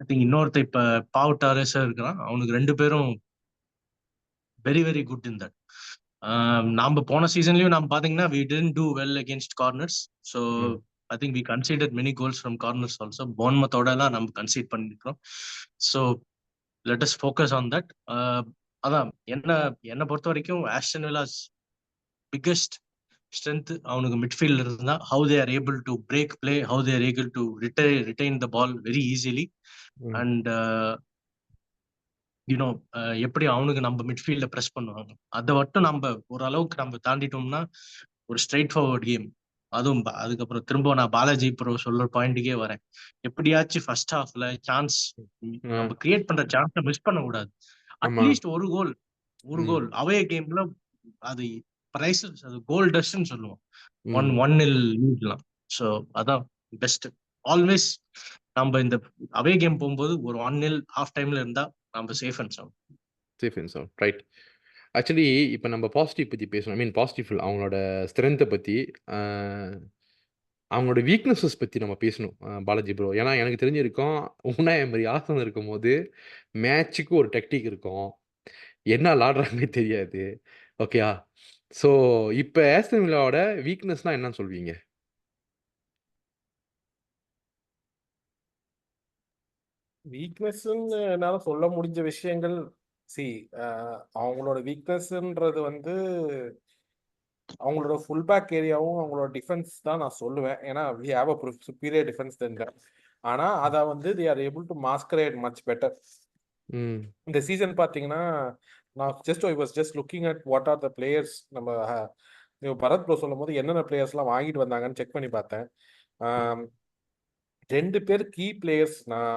ஐ திங்க் இன்னொருத்த இப்ப பாவ் டாரஸா இருக்கிறான். அவனுக்கு 2 பேரும் very very good in that. நாம போன சீசன்லயும் நம்ம பாத்தீங்கன்னா we didn't do well against corners. So ம். I think we conceded many goals from corners also. போன்மத்தோட எல்லாம் நம்ம கன்சீட் பண்ணிருக்கோம். So let us focus on that. அதான் என்ன பொறுத்த வரைக்கும் ஆஸ்டன் வில்லாஸ் பிக்கஸ்ட் ஸ்ட்ரென்த் அவனுக்கு மிட்ஃபீல்ட்ல இருந்தா how they are able to break play, how they are able to retain the ball very easily ம். and யூனோ எப்படி அவனுக்கு நம்ம மிட்ஃபீல்ட ப்ரெஸ் பண்ணுவாங்க. அதை மட்டும் நம்ம ஓரளவுக்கு நம்ம தாண்டிட்டோம்னா ஒரு ஸ்ட்ரெயிட் ஃபார்வர்ட் கேம். அதுவும் அதுக்கப்புறம் திரும்ப நான் பாலாஜி ப்ரோ சொல்ற பாயிண்ட்டுக்கே வரேன். எப்படியாச்சும் ஃபர்ஸ்ட் ஹாஃப்ல சான்ஸ் ஆ. நம்ம கிரியேட் பண்ற சான்ஸை மிஸ் பண்ண கூடாது. ஆமா. அட்லீஸ்ட் ஒரு ம். கோல் அவே கேம்ல அது பிரைஸ் அது கோல் டஸ்ட்னு சொல்லுவோம். ம். 1-0 லீட்லாம். ஸோ அதான் பெஸ்ட். ஆல்வேஸ் நம்ம இந்த அவே கேம் போகும்போது ஒரு 1-0 ஹாஃப் டைம்ல இருந்தா நம்ம safe and sound. Safe and sound. Right. Actually இப்ப நம்ம பாசிட்டிவ் பத்தி பேசணும். ஐ மீன் பாசிட்டிவ் அவங்களோட ஸ்ட்ரென்த்த பத்தி, அ அவங்களோட வீக்னஸஸ் பத்தி நம்ம பேசணும். பாலாஜி ப்ரோ. ஏன்னா எனக்கு தெரிஞ்சிருக்கும், உனாய் எமரி ஆர்சனல் இருக்கும்போது, மேட்ச்சுக்கு ஒரு டெக்டிக் இருக்கும். என்ன விளாடுறாங்கன்னே தெரியாது. ஓகேயா? ஸோ இப்ப ஆஸ்டன் வில்லாவோட வீக்னஸ்னா என்னன்னு சொல்வீங்க? வீக்னஸ்ன்னு என்னால சொல்ல முடிஞ்ச விஷயங்கள் சி அவங்களோட வீக்னஸ்ன்றது வந்து அவங்களோட ஃபுல் பேக் ஏரியாவும் அவங்களோட டிஃபென்ஸ் தான் நான் சொல்லுவேன். ஏன்னா we have a superior defence than that. ஆனா அதை வந்து they are able to masquerade much better. ம். இந்த சீசன் பார்த்தீங்கன்னா நான் I was just looking at what are the players. நம்ம பரத் ப்ரோ சொல்லும் போது என்னென்ன பிளேயர்ஸ்லாம் வாங்கிட்டு வந்தாங்கன்னு செக் பண்ணி பார்த்தேன். 2 பேர் கீ பிளேயர்ஸ் நான்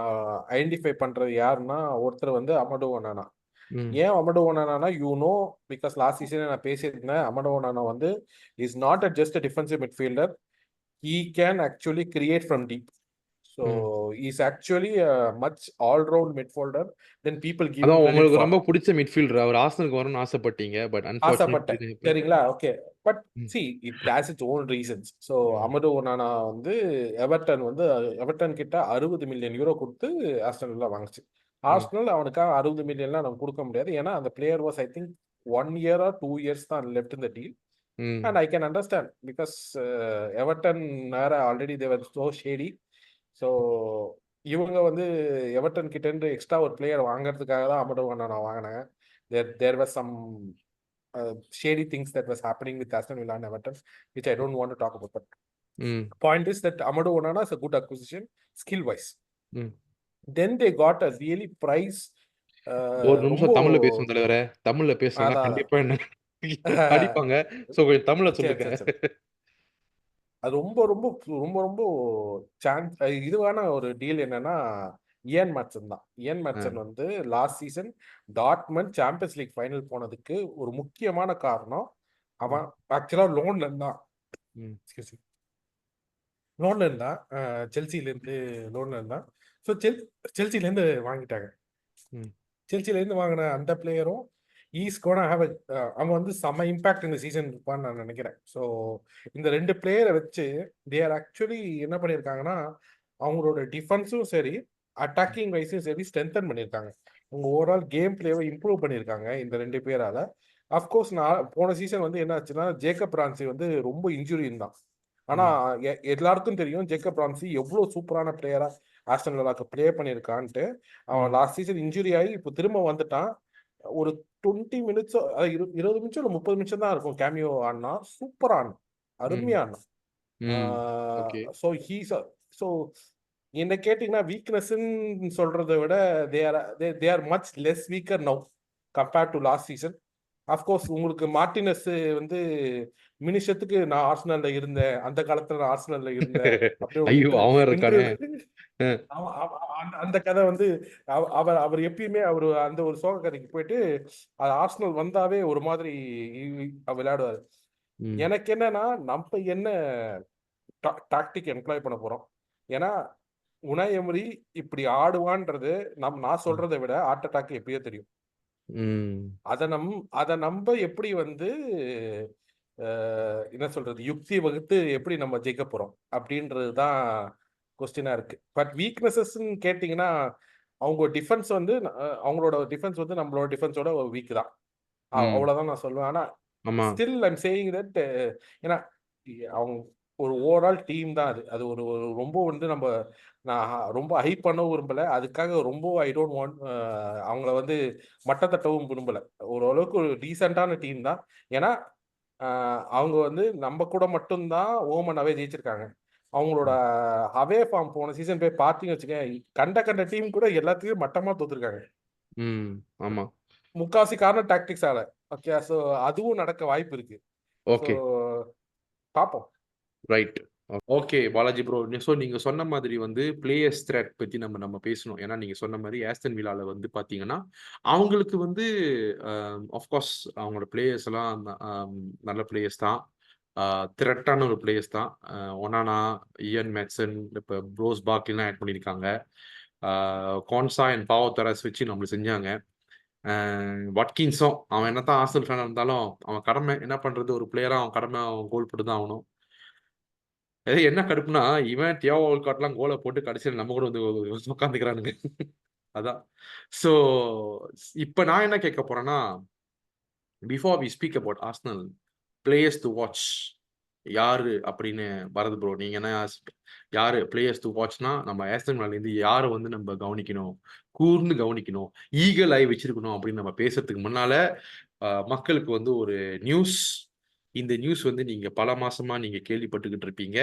ஐடென்டிஃபை பண்றது யாருன்னா, ஒருத்தர் வந்து அமடோ ஒனானா. ம். ஏன் Amadou Onana because last season நான் பேசியிருந்தேன். அமடோ ஒனானா வந்து is not a just a defensive midfielder. He can actually create from deep. So ம். Is actually much all round midfielder then people give அதான் credit உங்களுக்கு for. ரொம்ப புடிச்ச midfielder. அவர் ஆர்சனலுக்கு வரணும்னு ஆசைப்பட்டீங்க. பட் அன்பார்ச்சுனேட்லி ஆசைப்பட்டேன் சரிங்களா? ஓகே. பட் ம். See it has its own reasons. So ம். அமடு ஒனானா வந்து எவர்டன் கிட்ட 60 மில்லியன் யூரோ கொடுத்து ஆஸ்டன் வில்லா வாங்குச்சு. ம். ஆர்சனல் அவனுக்காக 60 மில்லியன்லாம் நம்ம கொடுக்க முடியாது. ஏன்னா அந்த player was I think 1 year R 2 years தான் லெஃப்ட் இந்த டீல். ம். And I can understand because Everton வேற ஆல்ரெடி தேவர் சோ ஷேடி. ஸோ இவங்க வந்து எவர்டன் கிட்ட இருந்து எக்ஸ்ட்ரா ஒரு பிளேயர் வாங்குறதுக்காக தான் அமடு ஒனானா வாங்கினாங்க. There was some shady things that was happening with Aston Villa and Everton, which I don't want to talk about. But ம். point is that Amadou Onana is a good acquisition, skill-wise. ம். Then they got a really price. ஒரு ரொம்ப நிமிஷம் தமிழ்ல பேசுவோம் தலைவரே. தமிழ்ல பேசலன்னா அதான் கண்டிப்பா என்ன அடிப்பாங்க. ஸோ கொஞ்சம் தமிழ்ல சரி சொல்லுங்க. சரி சரி. அது ரொம்ப ரொம்ப ரொம்ப ரொம்ப சான்ஸ் இதுவான ஒரு டீல் என்னன்னா இயன் மேட்சன் தான். Ian ah. மேட்சன் வந்து last season Dortmund Champions League final போனதுக்கு ஒரு முக்கியமான காரணம் ம். அவன் ஆக்சுவலா லோன்ல இருந்தான். ம். Excuse me. லோன்ல இருந்தான். செல்சியிலேருந்து லோன்ல இருந்தான். ஸோ செல்சியிலேருந்து வாங்கிட்டாங்க. ம். செல்சியிலேருந்து வாங்கின அந்த பிளேயரும் ஈஸ் கோனா ஹேவ் அவன் வந்து செம்ம இம்பாக்ட் இந்த சீசன் இருப்பான்னு நான் நினைக்கிறேன். ஸோ இந்த 2 பிளேயரை வச்சு தே ஆர் ஆக்சுவலி என்ன பண்ணியிருக்காங்கன்னா அவங்களோட டிஃபென்ஸும் சரி, அட்டாக்கிங் வைஸும் சரி ஸ்ட்ரென்தன் பண்ணியிருக்காங்க. அவங்க ஓவரால் கேம் பிளேவை இம்ப்ரூவ் பண்ணியிருக்காங்க இந்த 2 பேரால. அஃப்கோர்ஸ் நான் போன சீசன் வந்து என்ன ஆச்சுன்னா, ஜேக்கப் ரான்சி வந்து ரொம்ப இன்ஜுரி இருந்தான். ஆனா எல்லாருக்கும் தெரியும் ஜேக்கப் ரான்சி எவ்வளோ சூப்பரான பிளேயரா ஆஸ்டன் வில்லாக்கு ப்ளே பண்ணியிருக்கான்ட்டு. அவன் லாஸ்ட் சீசன் இன்ஜுரி ஆகி இப்போ திரும்ப வந்துட்டான். ஒரு 20 மினிட்ஸோ 20 நிமிஷம் இல்லை 30 நிமிஷம் தான் இருக்கும் கேமியோ ஆடினா. சூப்பரா ஆடினான், அருமையா ஆடினான். ஓகே. ஸோ ஸோ என்ன கேட்டிங்கன்னா வீக்னஸ்ன்னு சொல்றதை விட they are much less weaker now compared to last season. Of course உங்களுக்கு மார்டினஸ் வந்து மினிஷத்துக்கு நான் ஆர்சனல்ல இருந்தேன், அந்த காலத்துல நான் ஆர்சனல்ல இருந்தேன் அப்படின்னு ஒரு ஐயோ அவன் இருக்கானே. இன்டர்வியூ அந்த கதை வந்து அவர் அவர் எப்பயுமே அவர் அந்த ஒரு சோக கதைக்கு போயிட்டு அது ஆர்சனல் வந்தாவே ஒரு மாதிரி விளையாடுவாரு. ம். எனக்கு என்னன்னா நம்ம என்ன டாக்டிக் எம்ப்ளாய் பண்ண போறோம். ஏன்னா உனாய் எமரி இப்படி ஆடுவான்றது நான் சொல்றதை விட ஹார்ட் அட்டாக் எப்பயோ தெரியும். ம். அதை நம்ம எப்படி வந்து என்ன சொல்றது யுக்தி வகுத்து எப்படி நம்ம ஜெயிக்க போறோம் அப்படின்றது தான் கொஸ்டினா இருக்கு. பட் வீக்னஸஸ்ன்னு கேட்டிங்கன்னா அவங்க டிஃபென்ஸ் வந்து அவங்களோட டிஃபென்ஸ் வந்து நம்மளோட டிஃபென்ஸோட வீக் தான். ம். அவ்வளவுதான் நான் சொல்லுவேன். ஆனா ஆமா. ஸ்டில் ஐம் சேயிங் தட் ஏன்னா அவங்க ஒரு ஓவரால் டீம் தான் அது. அது ஒரு ஒரு ரொம்ப வந்து நான் ரொம்ப ஹைப் பண்ணவும் விரும்பல. அதுக்காக ரொம்ப ஐ டோன்ட் வாண்ட் அவங்கள வந்து மட்டத்தட்டவும் விரும்பல. ஓரளவுக்கு ஒரு டீசெண்டான டீம் தான். ஏன்னா அவங்க வந்து நம்ம கூட மட்டும்தான் ஓமன் அவே ஜெயிச்சிருக்காங்க. அவங்களோட அவே ஃபார்ம் போன சீசன் போய் பார்த்தீங்கன்னு வச்சுக்கேன், கண்ட டீம் கூட எல்லாத்தையும் மட்டமா தோத்துருக்காங்க. ம். ஆமா. முக்காவாசி காரணம் டாக்டிக்ஸால. ஓகே, ஸோ அதுவும் நடக்க வாய்ப்பு இருக்கு. So okay. பார்ப்போம். Right. Okay Balaji bro. So நீங்க சொன்ன மாதிரி வந்து பிளேயர்ஸ் த்ரெட் பத்தி நம்ம பேசணும். ஏன்னா நீங்க சொன்ன மாதிரி ஆஸ்டன் வில்லால வந்து பார்த்தீங்கன்னா, அவங்களுக்கு வந்து ஆஃப்கோர்ஸ் அவங்களோட பிளேயர்ஸ் எல்லாம் நல்ல பிளேயர்ஸ் தான். த்ரெட்டான ஒரு பிளேயர்ஸ் தான். ஒனானா, இயன் மேட்சன், இப்போ ப்ரோஸ் பார்க்லிலாம் ஆட் பண்ணியிருக்காங்க. கான்சா அண்ட் பாவோ தரஸ் வச்சு நம்மளுக்கு செஞ்சாங்க. வட்கின்ஸும் அவன் என்னத்தான் ஆர்சனல் ஃபேனாக இருந்தாலும் அவன் கடமை என்ன பண்ணுறது, ஒரு பிளேயராக அவன் கடமை அவன் கோல் போட்டு தான் ஆகணும். என்ன கடுப்புனா இவன் தியாவோ வால்காட்லாம் கோலை போட்டு கடைசியில் நம்ம கூட வந்து உட்காந்துக்கிறானுங்க. அதான். ஸோ இப்போ நான் என்ன கேட்க போறேன்னா, before we speak about Arsenal players to watch யாரு அப்படின்னு பரத் ப்ரோ, நீங்க என்ன யாரு பிளேயர்ஸ் டு வாட்ச்னா நம்ம ஆஸ்டன் வில்லாலேருந்து யாரை வந்து நம்ம கவனிக்கணும், கூர்ந்து கவனிக்கணும், ஈகல் ஐ வச்சிருக்கணும் அப்படின்னு நம்ம பேசுறதுக்கு முன்னால மக்களுக்கு வந்து ஒரு நியூஸ். இந்த நியூஸ் வந்து நீங்க பல மாசமா நீங்க கேள்விப்பட்டுக்கிட்டு இருப்பீங்க.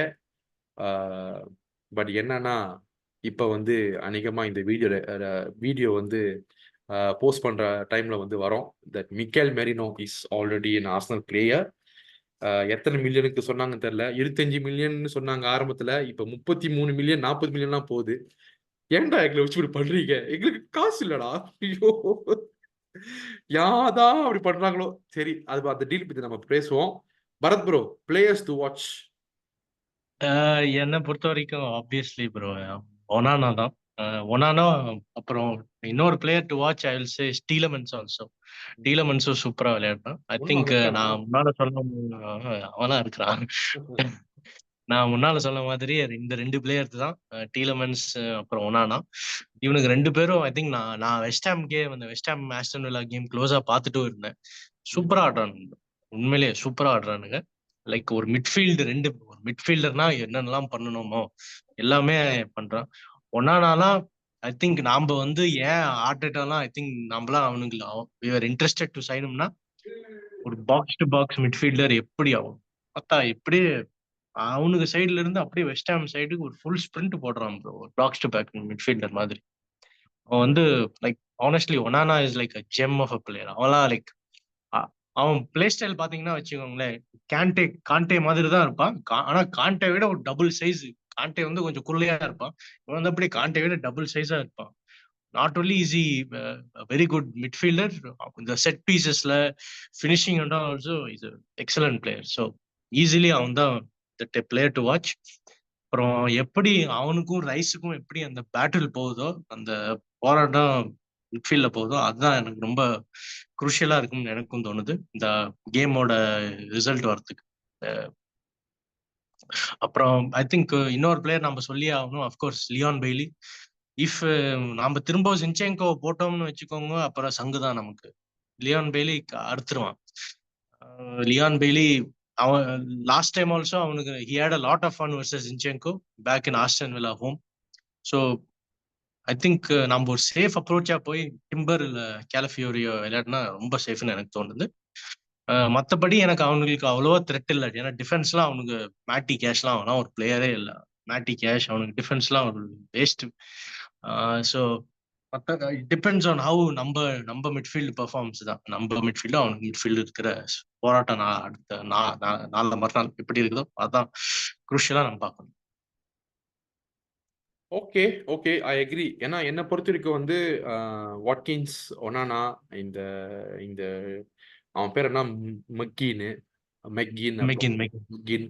பட் என்னன்னா இப்போ வந்து அநேகமா இந்த வீடியோ வந்து போஸ்ட் பண்ற டைம்ல வந்து வரும். That Mikel Merino is already an Arsenal player. எத்தனை மில்லியனுக்கு சொன்னாங்கன்னு தெரியல. 25 மில்லியன் சொன்னாங்க ஆரம்பத்துல. இப்ப 33 மில்லியன் 40 மில்லியன்லாம் போகுது. ஏன்டா எங்களை வச்சு இப்படி பண்றீங்க? எங்களுக்கு காசு இல்லடா. ஐயோ, யாதான் அப்படி பண்றாங்களோ. சரி, அது அந்த டீல் பத்தி நம்ம பேசுவோம். Bharat bro, players to watch. என்னை பொறுத்த வரைக்கும் ஆப்வியஸ்லி ப்ரோ ஒனானா தான். ஒனானா, அப்புறம் இன்னொரு player to watch I will say Tielemans also. ஸ்டீலமன்ஸும் சூப்பரா விளையாடுறான். ஐ ஒன்னும் திங்க் அங்க இருக்கானா? நான் முன்னால சொன்ன அவனா இருக்கிறான். நான் முன்னால சொன்ன மாதிரி இந்த 2 பிளேயர்ஸ் தான், டீலமன்ஸ் அப்புறம் ஒனானா. இவனுக்கு 2 பேரும் ஐ திங்க் நான் West Ham Aston villa game க்ளோஸா பார்த்துட்டும் இருந்தேன். சூப்பரா ஆடுறானுங்க, உண்மையிலேயே சூப்பரா ஆடுறானுங்க. லைக் ஒரு மிட்ஃபீல்டர்னா என்னென்னலாம் பண்ணணுமோ எல்லாமே பண்றான். ஒன்னானாலாம் ஐ திங்க் நாம வந்து ஏன் ஆர்டேட்டாலாம் ஐ திங்க் நம்மளாம் அவனுக்கு இன்ட்ரெஸ்டட் டு சைனும்னா, ஒரு பாக்ஸ் டு பாக்ஸ் மிட்ஃபீல்டர் எப்படி ஆகும் பார்த்தா எப்படி அவனுக்கு சைடுல இருந்து அப்படியே வெஸ்ட் ஹாம் சைடுக்கு ஒரு ஃபுல் ஸ்பிரிண்ட் போடுறான் ப்ரோ, ஒரு பாக்ஸ் டு பேக் மிட்ஃபீல்டர் மாதிரி. அவன் வந்து like honestly Onana is like a gem of a player. அவன்லாம் லைக் அவன் பிளே ஸ்டைல் பாத்தீங்கன்னா வச்சுக்கோங்களேன், கான்டே மாதிரி தான் இருப்பான். ஆனா கான்டே விட ஒரு டபுள் சைஸ். கான்டே வந்து கொஞ்சம் குள்ளையா இருப்பான், இவன் வந்து அப்படியே கான்டே விட டபுள் சைஸா இருப்பான். Not only is he very good midfielder, இந்த செட் பீசஸ்ல finishing and also is excellent player. So easily அவன் தான் பிளேயர் டு வாட்ச். அப்புறம் எப்படி அவனுக்கும் ரைஸுக்கும் எப்படி அந்த பேட்டில் போகுதோ, அந்த போராட்டம் மிட்ஃபீல்ட்ல போகுதோ, அதுதான் எனக்கு ரொம்ப குரூஷியலா இருக்கும்னு எனக்கும் தோணுது இந்த கேமோட ரிசல்ட் வரதுக்கு. அப்புறம் ஐ திங்க் இன்னொரு பிளேயர் நம்ம சொல்லியே ஆகணும். Of course Leon Bailey. இஃப் நாம திரும்ப ஜின்சென்கோ போட்டோம்னு வச்சுக்கோங்க, அப்புறம் சங்கு தான் நமக்கு. லியான் பெய்லி அறுத்துருவான். லியான் பெய்லி அவன் லாஸ்ட் டைம் ஆல்சோ அவனுக்கு he had a lot of fun versus Zinchenko back in Aston Villa home. So I think நம்ம ஒரு சேஃப் அப்ரோச்சா போய் டிம்பர் இல்ல கேலஃபியோரியோ விளையாடினா ரொம்ப சேஃப்னு எனக்கு தோணுது. மற்றபடி எனக்கு அவனுங்களுக்கு அவ்வளோவா த்ரெட் இல்லை. ஏன்னா டிஃபென்ஸ்லாம் அவனுக்கு மேட்டி கேஷ்லாம் அவனா ஒரு பிளேயரே இல்லை. மேட்டி கேஷ் அவனுக்கு டிஃபென்ஸ்லாம் ஒரு வேஸ்ட். ஸோ மற்ற இட் டிபெண்ட்ஸ் ஆன் ஹவு நம்ம மிட்ஃபீல்டு பெர்ஃபார்மன்ஸ் தான். நம்ம மிட்ஃபீல்டு அவனுக்கு மிட்ஃபீல்டு இருக்கிற போராட்டம் அடுத்த நாலு மறுநாள் எப்படி இருக்குதோ அதான் குரூஷியலா நம்ம பார்க்கணும். Okay, okay. I agree. ஏன்னா என்ன பொறுத்தவரைக்கும் வந்து வாட்கின்ஸ், ஒனானா, இந்த இந்த அவன் பேர் என்ன? மெக்கின்னு மெக்கின் அப்புறம் மெகின் மெகின் மெக்கின்,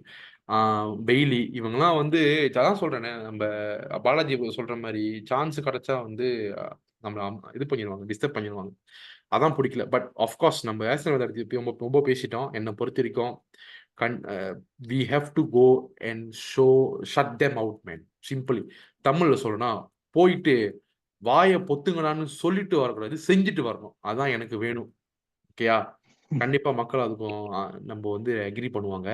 பெய்லி இவங்கலாம் வந்து அதான் சொல்றேனே, நம்ம பாலாஜி சொல்ற மாதிரி சான்ஸ் கிடைச்சா வந்து நம்மள இது பண்ணிடுவாங்க, டிஸ்டர்ப் பண்ணிடுவாங்க. அதான் பிடிக்கல. பட் ஆஃப்கோர்ஸ் நம்ம ஆஸ்டன் விளையாடுறது ரொம்ப ரொம்ப பேசிட்டோம். என்னை பொறுத்த வரைக்கும் we have to go and shut them out man. Simply தமிழ்ல சொல்லணும்னா போயிட்டு வாயை பொத்துங்கடான்னு சொல்லிட்டு வரக்கூடாது, செஞ்சுட்டு வரணும். அதான் எனக்கு வேணும். ஓகேயா? கண்டிப்பா மக்கள் அதுக்கும் நம்ம வந்து அக்ரி பண்ணுவாங்க.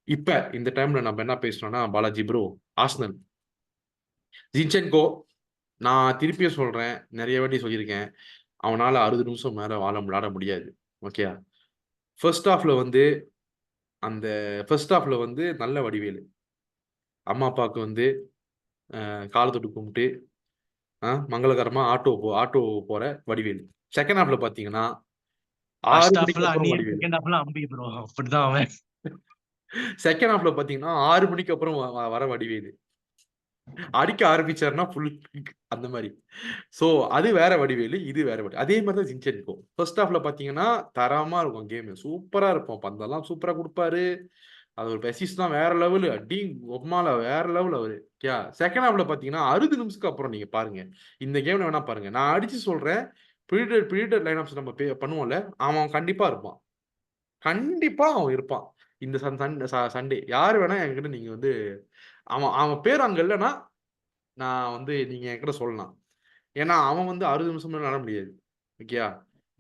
இப்ப இந்த டைம்ல நம்ம என்ன பேசுறோம்னா, பாலாஜி ப்ரோ, ஆர்சனல் ஜின்சென்கோ, நான் திருப்பியும் சொல்றேன், நிறைய வாட்டி சொல்லியிருக்கேன், அவனால 60 நிமிஷம் மேல விளாட முடியாது. ஓகேயா? ஃபர்ஸ்ட் ஹாஃப்ல வந்து நல்ல வடிவேலு அம்மா அப்பாவுக்கு வந்து காலை தொட்டு கும்பிட்டு மங்களகரமா ஆட்டோ போற வடிவேலு. செகண்ட் ஹாஃப்ல பாத்தீங்கன்னா 6 ஃபர்ஸ்ட் மணிக்கு ஹாஃப்ல அப்புறம் அந்நியன், வடிவேலு. செகண்ட் ஹாஃப்ல அம்பி ப்ரோ. அப்படிதான் அவன். செகண்ட் ஹாஃப்ல பாத்தீங்கன்னா 6 மணிக்கு அப்புறம் வர வடிவேலு அடிக்க ஆரம்பிச்சாருன்னா ஃபுல் அந்த மாதிரி. ஸோ அது வேற வடிவேலு, இது வேற வடி. அதே மாதிரி தான் ஜின்சென்கோ. ஃபர்ஸ்ட் ஹாஃப்ல பாத்தீங்கன்னா தரமா இருக்கும் கேம், சூப்பரா இருக்கும், பந்தெல்லாம் சூப்பரா கொடுப்பாரு. அது ஒரு பெசிஸ்லாம் வேற லெவலு, அடி ஒம்மால வேற லெவல் அவரு. செகண்ட் ஹாஃப்ல பாத்தீங்கன்னா 60 நிமிஷத்துக்கு அப்புறம் நீங்க பாருங்க, இந்த கேம்ல வேணா பாருங்க, நான் அடிச்சு சொல்றேன், ப்ரீடர் லைன் நம்ம பண்ணுவோம்ல, அவன் கண்டிப்பா இருப்பான். கண்டிப்பா அவன் இருப்பான். இந்த சண்டே யார் வேணா என்கிட்ட நீங்க வந்து அவன் பேர் அங்க இல்லைன்னா நான் வந்து நீங்க என்கிட்ட சொல்லலாம். ஏன்னா அவன் வந்து 60 நிமிஷம் மேல விளாட முடியாது. ஓகேயா?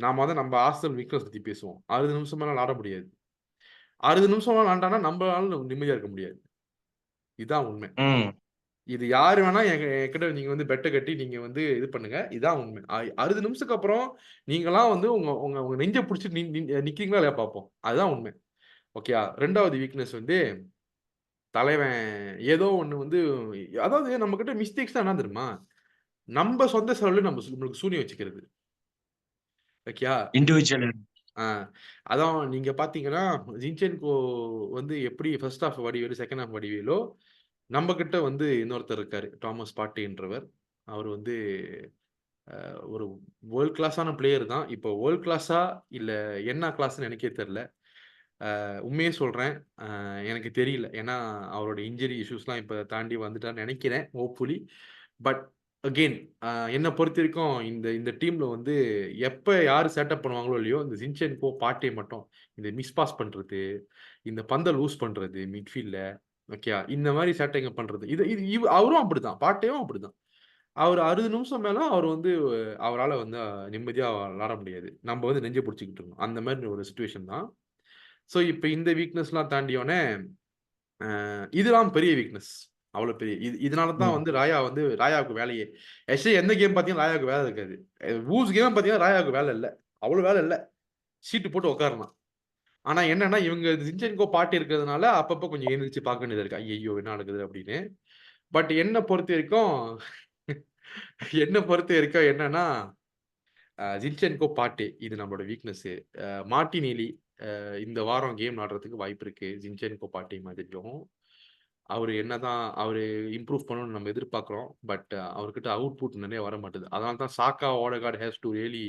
நாம வந்து நம்ம ஆர்சனல் வீக்னஸ் பத்தி பேசுவோம். 60 நிமிஷம் மேல விளாட முடியாது. 60 நிமிஷம் விளாண்டானா நம்மளால நிம்மதியா இருக்க முடியாது. இதுதான் உண்மை. இது யாரு வேணா என்கிட்ட நீங்க வந்து பெட்டை கட்டி நீங்க வந்து இது பண்ணுங்க. இதான் உண்மை. 60 நிமிஷத்துக்கு அப்புறம் நீங்களாம் வந்து உங்க உங்க உங்க நெஞ்ச பிடிச்சிட்டு நிக்கிறீங்களா இல்லையா பார்ப்போம். அதுதான் உண்மை. ஓகேயா? 2வது வீக்னஸ் வந்து தலைவன் ஏதோ ஒண்ணு வந்து, அதாவது நம்ம கிட்ட மிஸ்டேக்ஸ் என்ன தெரியுமா? நம்ம சொந்த செலவுல நம்மளுக்கு சூனியம் வச்சுக்கிறது. ஓகேயா? இண்டிவிஜுவல். அதான் நீங்க பார்த்தீங்கன்னா, ஜின்சென்கோ வந்து எப்படி first half Vadivelu, second half வடிவேலோ, நம்ம கிட்ட வந்து இன்னொருத்தர் இருக்காரு. தாமஸ் பார்ட்டேன்றவர். அவர் வந்து ஒரு வேர்ல்ட் கிளாஸான பிளேயர் தான். இப்போ வேர்ல்ட் கிளாஸா இல்ல என்ன கிளாஸ்ன்னு எனக்கே தெரியல. உண்மையே சொல்றேன். எனக்கு தெரியல. ஏன்னா அவரோட இன்ஜுரி இஷ்யூஸ்லாம் இப்ப தாண்டி வந்துட்டார்ன்னு நெனைக்கிறேன். ஹோப்ஃபுல்லி. பட் அகெயின் என்ன பொறுத்தவரைக்கும் இந்த இந்த டீம்ல வந்து எப்ப யாரு செட்டப் பண்ணுவாங்களோ இல்லையோ, இந்த ஜின்சென்கோ, பார்ட்டே மட்டும் இந்த மிஸ் பாஸ் பண்றது, இந்த பந்த லூஸ் பண்றது மிட்ஃபீல்ட்ல, ஓகேயா? இந்த மாரி சேட்டைங்க பண்றது. இது இது அவரும் அப்படிதான். பார்ட்டேவும் அப்படிதான். அவர் 60 நிமிஷம் மேல அவர் வந்து அவரால வந்து நிம்மதியா விளையாட முடியாது. நம்ம வந்து நெஞ்ச புடிச்சுக்கிட்டு இருக்கணும். அந்த மாரி ஒரு சிச்சுவேஷன் தான். ஸோ இப்ப இந்த வீக்னஸ்லாம் தாண்டியோனே, இதெல்லாம் பெரிய வீக்னஸ். அவ்வளோ பெரிய இதனால தான் வந்து ராயாவுக்கு வேலையே. ஆக்சுவலி எந்த கேம் பார்த்தீங்கன்னா ராயாவுக்கு வேலை இருக்காது. வூல்ஸ் கேம் பார்த்தீங்கன்னா ராயாவுக்கு வேலை இல்ல. அவ்வளோ வேலை இல்ல. சீட்டு போட்டு உட்காரலாம். ஆனா என்னன்னா, இவங்க ஜின்சென்கோ பார்ட்டி இருக்கிறதுனால அப்பப்போ கொஞ்சம் எழுந்திரிச்சு பார்க்க வேண்டியதா இருக்கு. ஐய்யய்யோ! என்ன நடக்குது அப்படின்னு. பட் என்ன பொறுத்தவரைக்கும் என்ன பொறுத்தவரைக்கும் என்னன்னா, ஜின்சென்கோ, பார்ட்டே இது நம்மளோட வீக்னஸு. மார்டினெல்லி இந்த வாரம் கேம் ஆடுறதுக்கு வாய்ப்பு இருக்கு. ஜின்சென்கோ, பார்ட்டே மாதிரியும். அவரு இம்ப்ரூவ் பண்ணணும்னு நம்ம எதிர்பார்க்கிறோம். பட் அவர்கிட்ட அவுட்புட் நிறைய வர மாட்டுது. அதனால தான் Xhaka, Odegaard has to really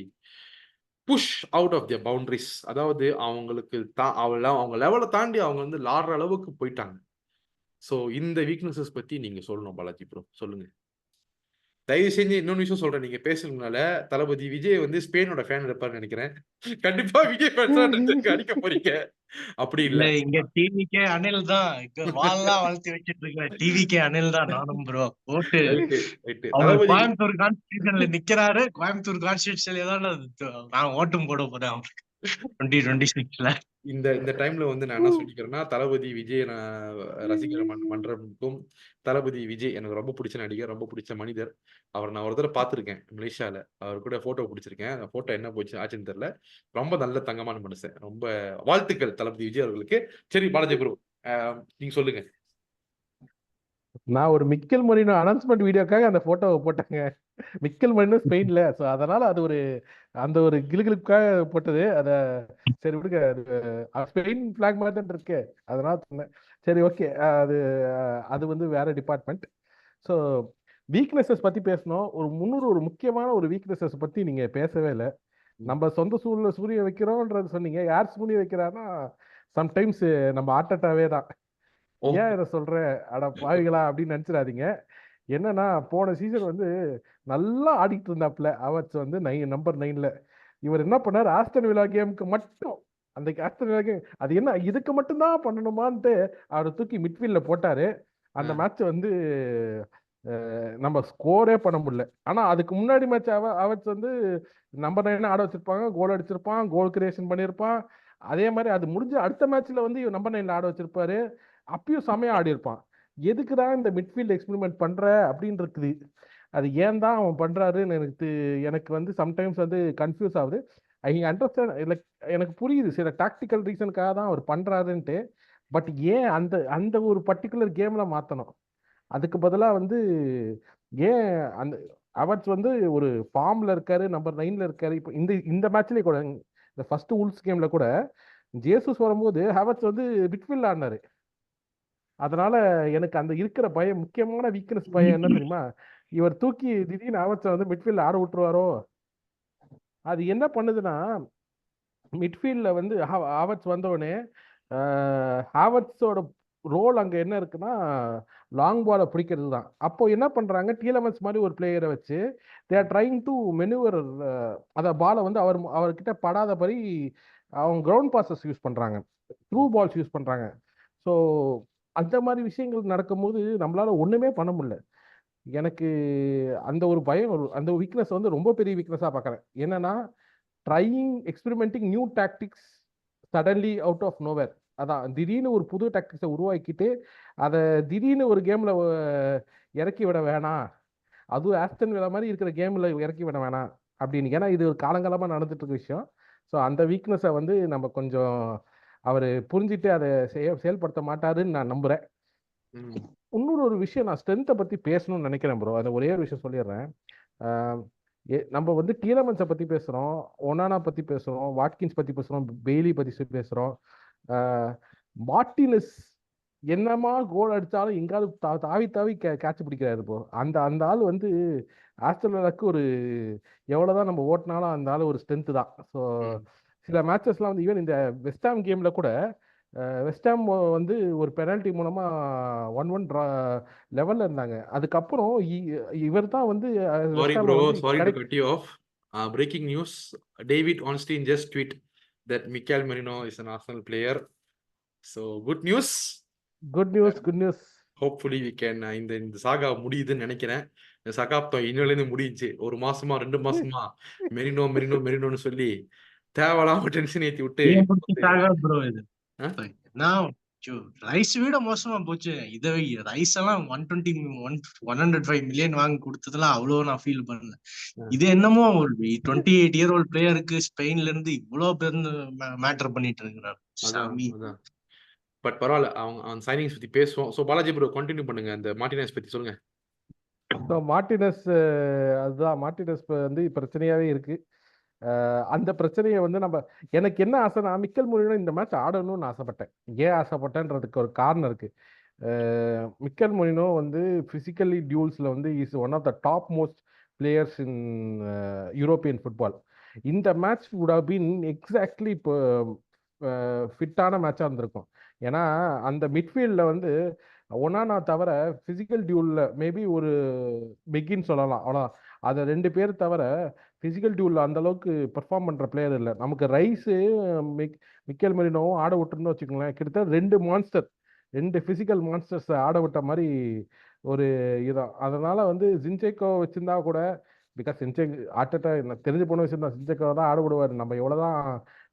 push out of their boundaries. அதாவது அவங்களுக்கு அவங்க லெவல தாண்டி அவங்க வந்து விளாடுற அளவுக்கு போயிட்டாங்க. ஸோ இந்த வீக்னஸஸ் பத்தி நீங்க சொல்லணும் பாலாஜி ப்ரோ. சொல்லுங்க. தயவு செஞ்சு இன்னொன்னு விஷயம் சொல்றேன். நீங்க பேசுறதுனால தளபதி விஜய் வந்து ஸ்பெயினோட ஃபேன் இருப்பாருன்னு நினைக்கிறேன். கண்டிப்பா விஜய் ஃபேன்ஸ் அடிக்க போறீங்க. அப்படி இல்ல இல்ல. இங்க டிவிக்கே அனில் தான். இங்க வால்லாம் வளர்த்தி வச்சிட்டு இருக்க டிவிக்கே அனில் தான் நானும் ப்ரோ. ஓட்டு ரைட்டு, ரைட்டு. அவர் தளபதி கோயம்புத்தூர் கான்ஸ்டிடியூஷன்ல நிக்கிறாரு. கோயம்புத்தூர் கான்ஸ்டிடியூஷன்ல தான் நான் ஓட்டும் போட போறேன் அவருக்கு 2026ல. இந்த டைம்ல வந்து நான் என்ன சொல்லிக்கிறேன்னா, தளபதி விஜய் ரசிகர் மன்றமுக்கும், தளபதி விஜய் எனக்கு ரொம்ப பிடிச்ச நடிகர், ரொம்ப பிடிச்ச மனிதர். அவரை நான் ஒரு தடவை பார்த்துருக்கேன் மலேசியால. அவர் கூட ஃபோட்டோ பிடிச்சிருக்கேன். அந்த ஃபோட்டோ என்ன போச்சு ஆச்சுன்னு தெரியல. ரொம்ப நல்ல தங்கமான மனுஷன். ரொம்ப வாழ்த்துக்கள் தளபதி விஜய் அவர்களுக்கு. சரி பாலாஜி ப்ரோ, நீங்க சொல்லுங்க. நான் ஒரு மிக்கல் மொரினோ அனௌன்ஸ்மெண்ட் வீடியோக்காக அந்த போட்டோவை போட்டேங்க. மிக்கல் மொரினோ ஸ்பெயின்ல, ஸோ அதனால அது ஒரு அந்த ஒரு கிளுகிளுப்புக்காக போட்டது. அதை சரி விடுங்க, அது ஸ்பெயின் ஃபிளாக் மாதிரி தான் இருக்கு, அதனால சொன்னேன். சரி ஓகே, அது அது வந்து வேற டிபார்ட்மெண்ட். ஸோ வீக்னஸஸ் பத்தி பேசணும். ஒரு முக்கியமான ஒரு வீக்னஸஸ் பத்தி நீங்க பேசவே இல்லை. நம்ம சொந்த சூழ்நிலை சூரிய வைக்கிறோம்ன்றது சொன்னீங்க. யார் சூரிய வைக்கிறான்னா சம்டைம்ஸ் நம்ம ஆட்டட்டாவே தான். ஏன் இதை சொல்றேன், அட பாவிகளா அப்படின்னு நினைச்சிடாதீங்க. என்னன்னா போன சீசன் வந்து நல்லா ஆடிட்டு இருந்தாப்ல அவர்ஸ் வந்து நம்பர் 9ல. இவர் என்ன பண்ணார், ஆஸ்டன் வில்லா கேமுக்கு மட்டும், அந்த ஆஸ்டன் வில்லா கேம் அது என்ன இதுக்கு மட்டும்தான் பண்ணணுமான்ட்டு அவரை தூக்கி மிட்ஃபீல்ட்ல போட்டாரு. அந்த மேட்ச் வந்து நம்ம ஸ்கோரே பண்ண முடியல. ஆனா அதுக்கு முன்னாடி மேட்ச் அவர்ஸ் வந்து நம்பர் 9 ஆட வச்சிருப்பாங்க, கோல் அடிச்சிருப்பான், கோல் கிரியேஷன் பண்ணியிருப்பான். அதே மாதிரி அது முடிஞ்ச அடுத்த மேட்ச்ல வந்து நம்பர் 9 ஆட வச்சிருப்பாரு, அப்பயும் செமையா ஆடி இருப்பான். எதுக்குதான் இந்த மிட்ஃபீல்ட் எக்ஸ்பெரிமெண்ட் பண்ற அப்படின்னு இருக்குது. அது ஏன் தான் அவன் பண்றாருன்னு எனக்கு வந்து சம்டைம்ஸ் வந்து கன்ஃபியூஸ் ஆகுது. ஐ அண்டர்ஸ்டாண்ட், லைக் எனக்கு புரியுது சில டாக்டிக்கல் ரீசனுக்காக தான் அவர் பண்றாருன்ட்டு. பட் ஏன் அந்த அந்த ஒரு பர்டிகுலர் கேம்ல மாத்தணும்? அதுக்கு பதிலா வந்து ஏன் அந்த அவர்ஸ் வந்து ஒரு ஃபார்ம்ல இருக்காரு, நம்பர் 9ல இருக்காரு. இப்போ இந்த இந்த மேட்ச்லயே கூட, இந்த ஃபர்ஸ்ட் உல்ஸ் கேம்ல கூட ஜேசஸ் வரும்போது ஹவர்ஸ் வந்து மிட்ஃபீல்ட்ல ஆடினாரு. அதனால எனக்கு அந்த இருக்கிற பயம், முக்கியமான வீக்னஸ் பயம் என்ன தெரியுமா, இவர் தூக்கி திடீர்னு ஹவர்ஸை வந்து மிட்ஃபீல்ட்ல ஆட விட்டுருவாரோ. அது என்ன பண்ணுதுன்னா, மிட்ஃபீல்ட்ல வந்து ஹாவர்ட்ஸ் வந்தோடனே ஹாவர்ட்ஸோட ரோல் அங்க என்ன இருக்குன்னா லாங் பாலை பிடிக்கிறது தான். அப்போ என்ன பண்றாங்க, டீலமன்ஸ் மாதிரி ஒரு பிளேயரை வச்சு they are trying to manoeuvre அந்த பாலை வந்து அவர்கிட்ட படாதபடி அவங்க கிரவுண்ட் பாசஸ் யூஸ் பண்றாங்க, த்ரூ பால்ஸ் யூஸ் பண்றாங்க. ஸோ அந்த மாதிரி விஷயங்கள் நடக்கும்போது நம்மளால ஒண்ணுமே பண்ண முடியல. எனக்கு அந்த ஒரு பயம், அந்த வீக்னஸ் வந்து ரொம்ப பெரிய வீக்னஸா பார்க்கறேன். என்னன்னா trying experimenting new tactics suddenly out of nowhere. அதான் திடீர்னு ஒரு புது டாக்டிக்ஸை உருவாக்கிட்டு அதை திடீர்னு ஒரு கேம்ல இறக்கி விட வேணாம், அதுவும் ஆஸ்டன் வில்லா மாதிரி இருக்கிற கேம்ல இறக்கி விட வேணாம் அப்படின்னு. ஏன்னா இது ஒரு காலங்காலமாக நடந்துட்டு இருக்க விஷயம். ஸோ அந்த வீக்னஸை வந்து நம்ம கொஞ்சம் அவர் புரிஞ்சுட்டு அதை செயல்படுத்த மாட்டாருன்னு நான் நம்புறேன். இன்னொரு விஷயம், நான் ஸ்ட்ரென்த்தை பத்தி பேசணும்னு நினைக்கிறேன் ப்ரோ. அதை ஒரே ஒரு விஷயம் சொல்லிடுறேன். நம்ம வந்து டீலமன்ஸை பத்தி பேசுறோம், ஒனானா பத்தி பேசுறோம், வாட்கின்ஸ் பத்தி பேசுறோம், பெய்லி பத்தி பேசுறோம். மார்டினஸ் என்னமா கோல் அடிச்சாலும் எங்காவது தாவி தாவி கேட்ச் பிடிக்கிறாரு இப்போ. அந்த அந்த ஆள் வந்து ஆஸ்திரேலியாவுக்கு ஒரு எவ்வளவுதான் நம்ம ஓட்டினாலும் அந்த ஆள் ஒரு ஸ்ட்ரென்த் தான். ஸோ சில மேட்சஸ்லாம் வந்து ஈவன் இந்த வெஸ்டாம் கேம்ல கூட வெஸ்டாம் வந்து ஒரு பெனால்டி மூலமா 1-1 லெவல்ல இருந்தாங்க. அதுக்கப்புறம் இவர் தான் வந்து Sorry bro, sorry to cut you off. Breaking news, David Ornstein just tweet that Mikel Merino is an Arsenal player. So good news. Good news. Hopefully we can இந்த சாகா முடியுதுன்னு நினைக்கிறேன். இந்த சகாப்தம் இன்னிலிருந்து முடிஞ்சு 1 மாசமா 2 மாசமா மெரினோன்னு சொல்லி தேவையில்லாம டென்ஷன் ஏத்தி விட்டு ப்ரோ இது நான் ரைஸ் விட மோசமா போச்சு. இதை ரைஸ் எல்லாம் 105 மில்லியன் வாங்கி கொடுத்ததெல்லாம் அவ்வளவு நான் ஃபீல் பண்ணல. இது என்னமோ ஒரு 28 இயர் ஓல்ட் பிளேயருக்கு ஸ்பெயின்ல இருந்து இவ்வளவு பேர் மேட்டர் பண்ணிட்டு இருக்கிறார். பட் பரவாயில்ல, அவங்க சைனிங்ஸ் பத்தி பேசுவோம். ஸோ பாலாஜி ப்ரோ கண்டினியூ பண்ணுங்க, அந்த மார்டினஸ் பத்தி சொல்லுங்க. ஸோ மார்டினஸ், அதுதான் மார்டினஸ் வந்து பிரச்சனையாவே இருக்கு. அந்த பிரச்சனையை வந்து எனக்கு என்ன ஆசைனா, மிக்கல் மொரினோ இந்த மேட்ச் ஆடணும்னு ஆசைப்பட்டேன். ஏன் ஆசைப்பட்டேன்றதுக்கு ஒரு காரணம் இருக்கு. மிக்கல் மொரினோ வந்து பிசிக்கலி டியூல்ஸ்ல வந்து is one of the top most players in European football. இந்த match would have been exactly இப்போ ஃபிட்டான மேட்சாக இருந்திருக்கும். ஏன்னா அந்த மிட்ஃபீல்டில் வந்து ஒனானா தவிர ஃபிசிக்கல் டியூல்ல மேபி ஒரு பிகின்னு சொல்லலாம் அவ்வளோதான். அதை 2 பேர் தவிர ஃபிசிக்கல் டியூல்ல அந்த அளவுக்கு பெர்ஃபார்ம் பண்ற பிளேயர் இல்லை. நமக்கு ரைஸு மிக்கேல் மெரினோவும் ஆட விட்டுருன்னு வச்சுக்கோங்களேன், கிட்டத்தட்ட 2 மான்ஸ்டர், 2 பிசிக்கல் மான்ஸ்டர்ஸ் ஆட விட்ட மாதிரி ஒரு இதான். அதனால வந்து ஜின்செக்கோ வச்சிருந்தா கூட, பிகாஸ் சின்செக் ஆர்டெட்டா எனக்கு தெரிஞ்சு போன விஷயம் தான், சின்செக்கோ தான் ஆட விடுவார். நம்ம எவ்வளோதான்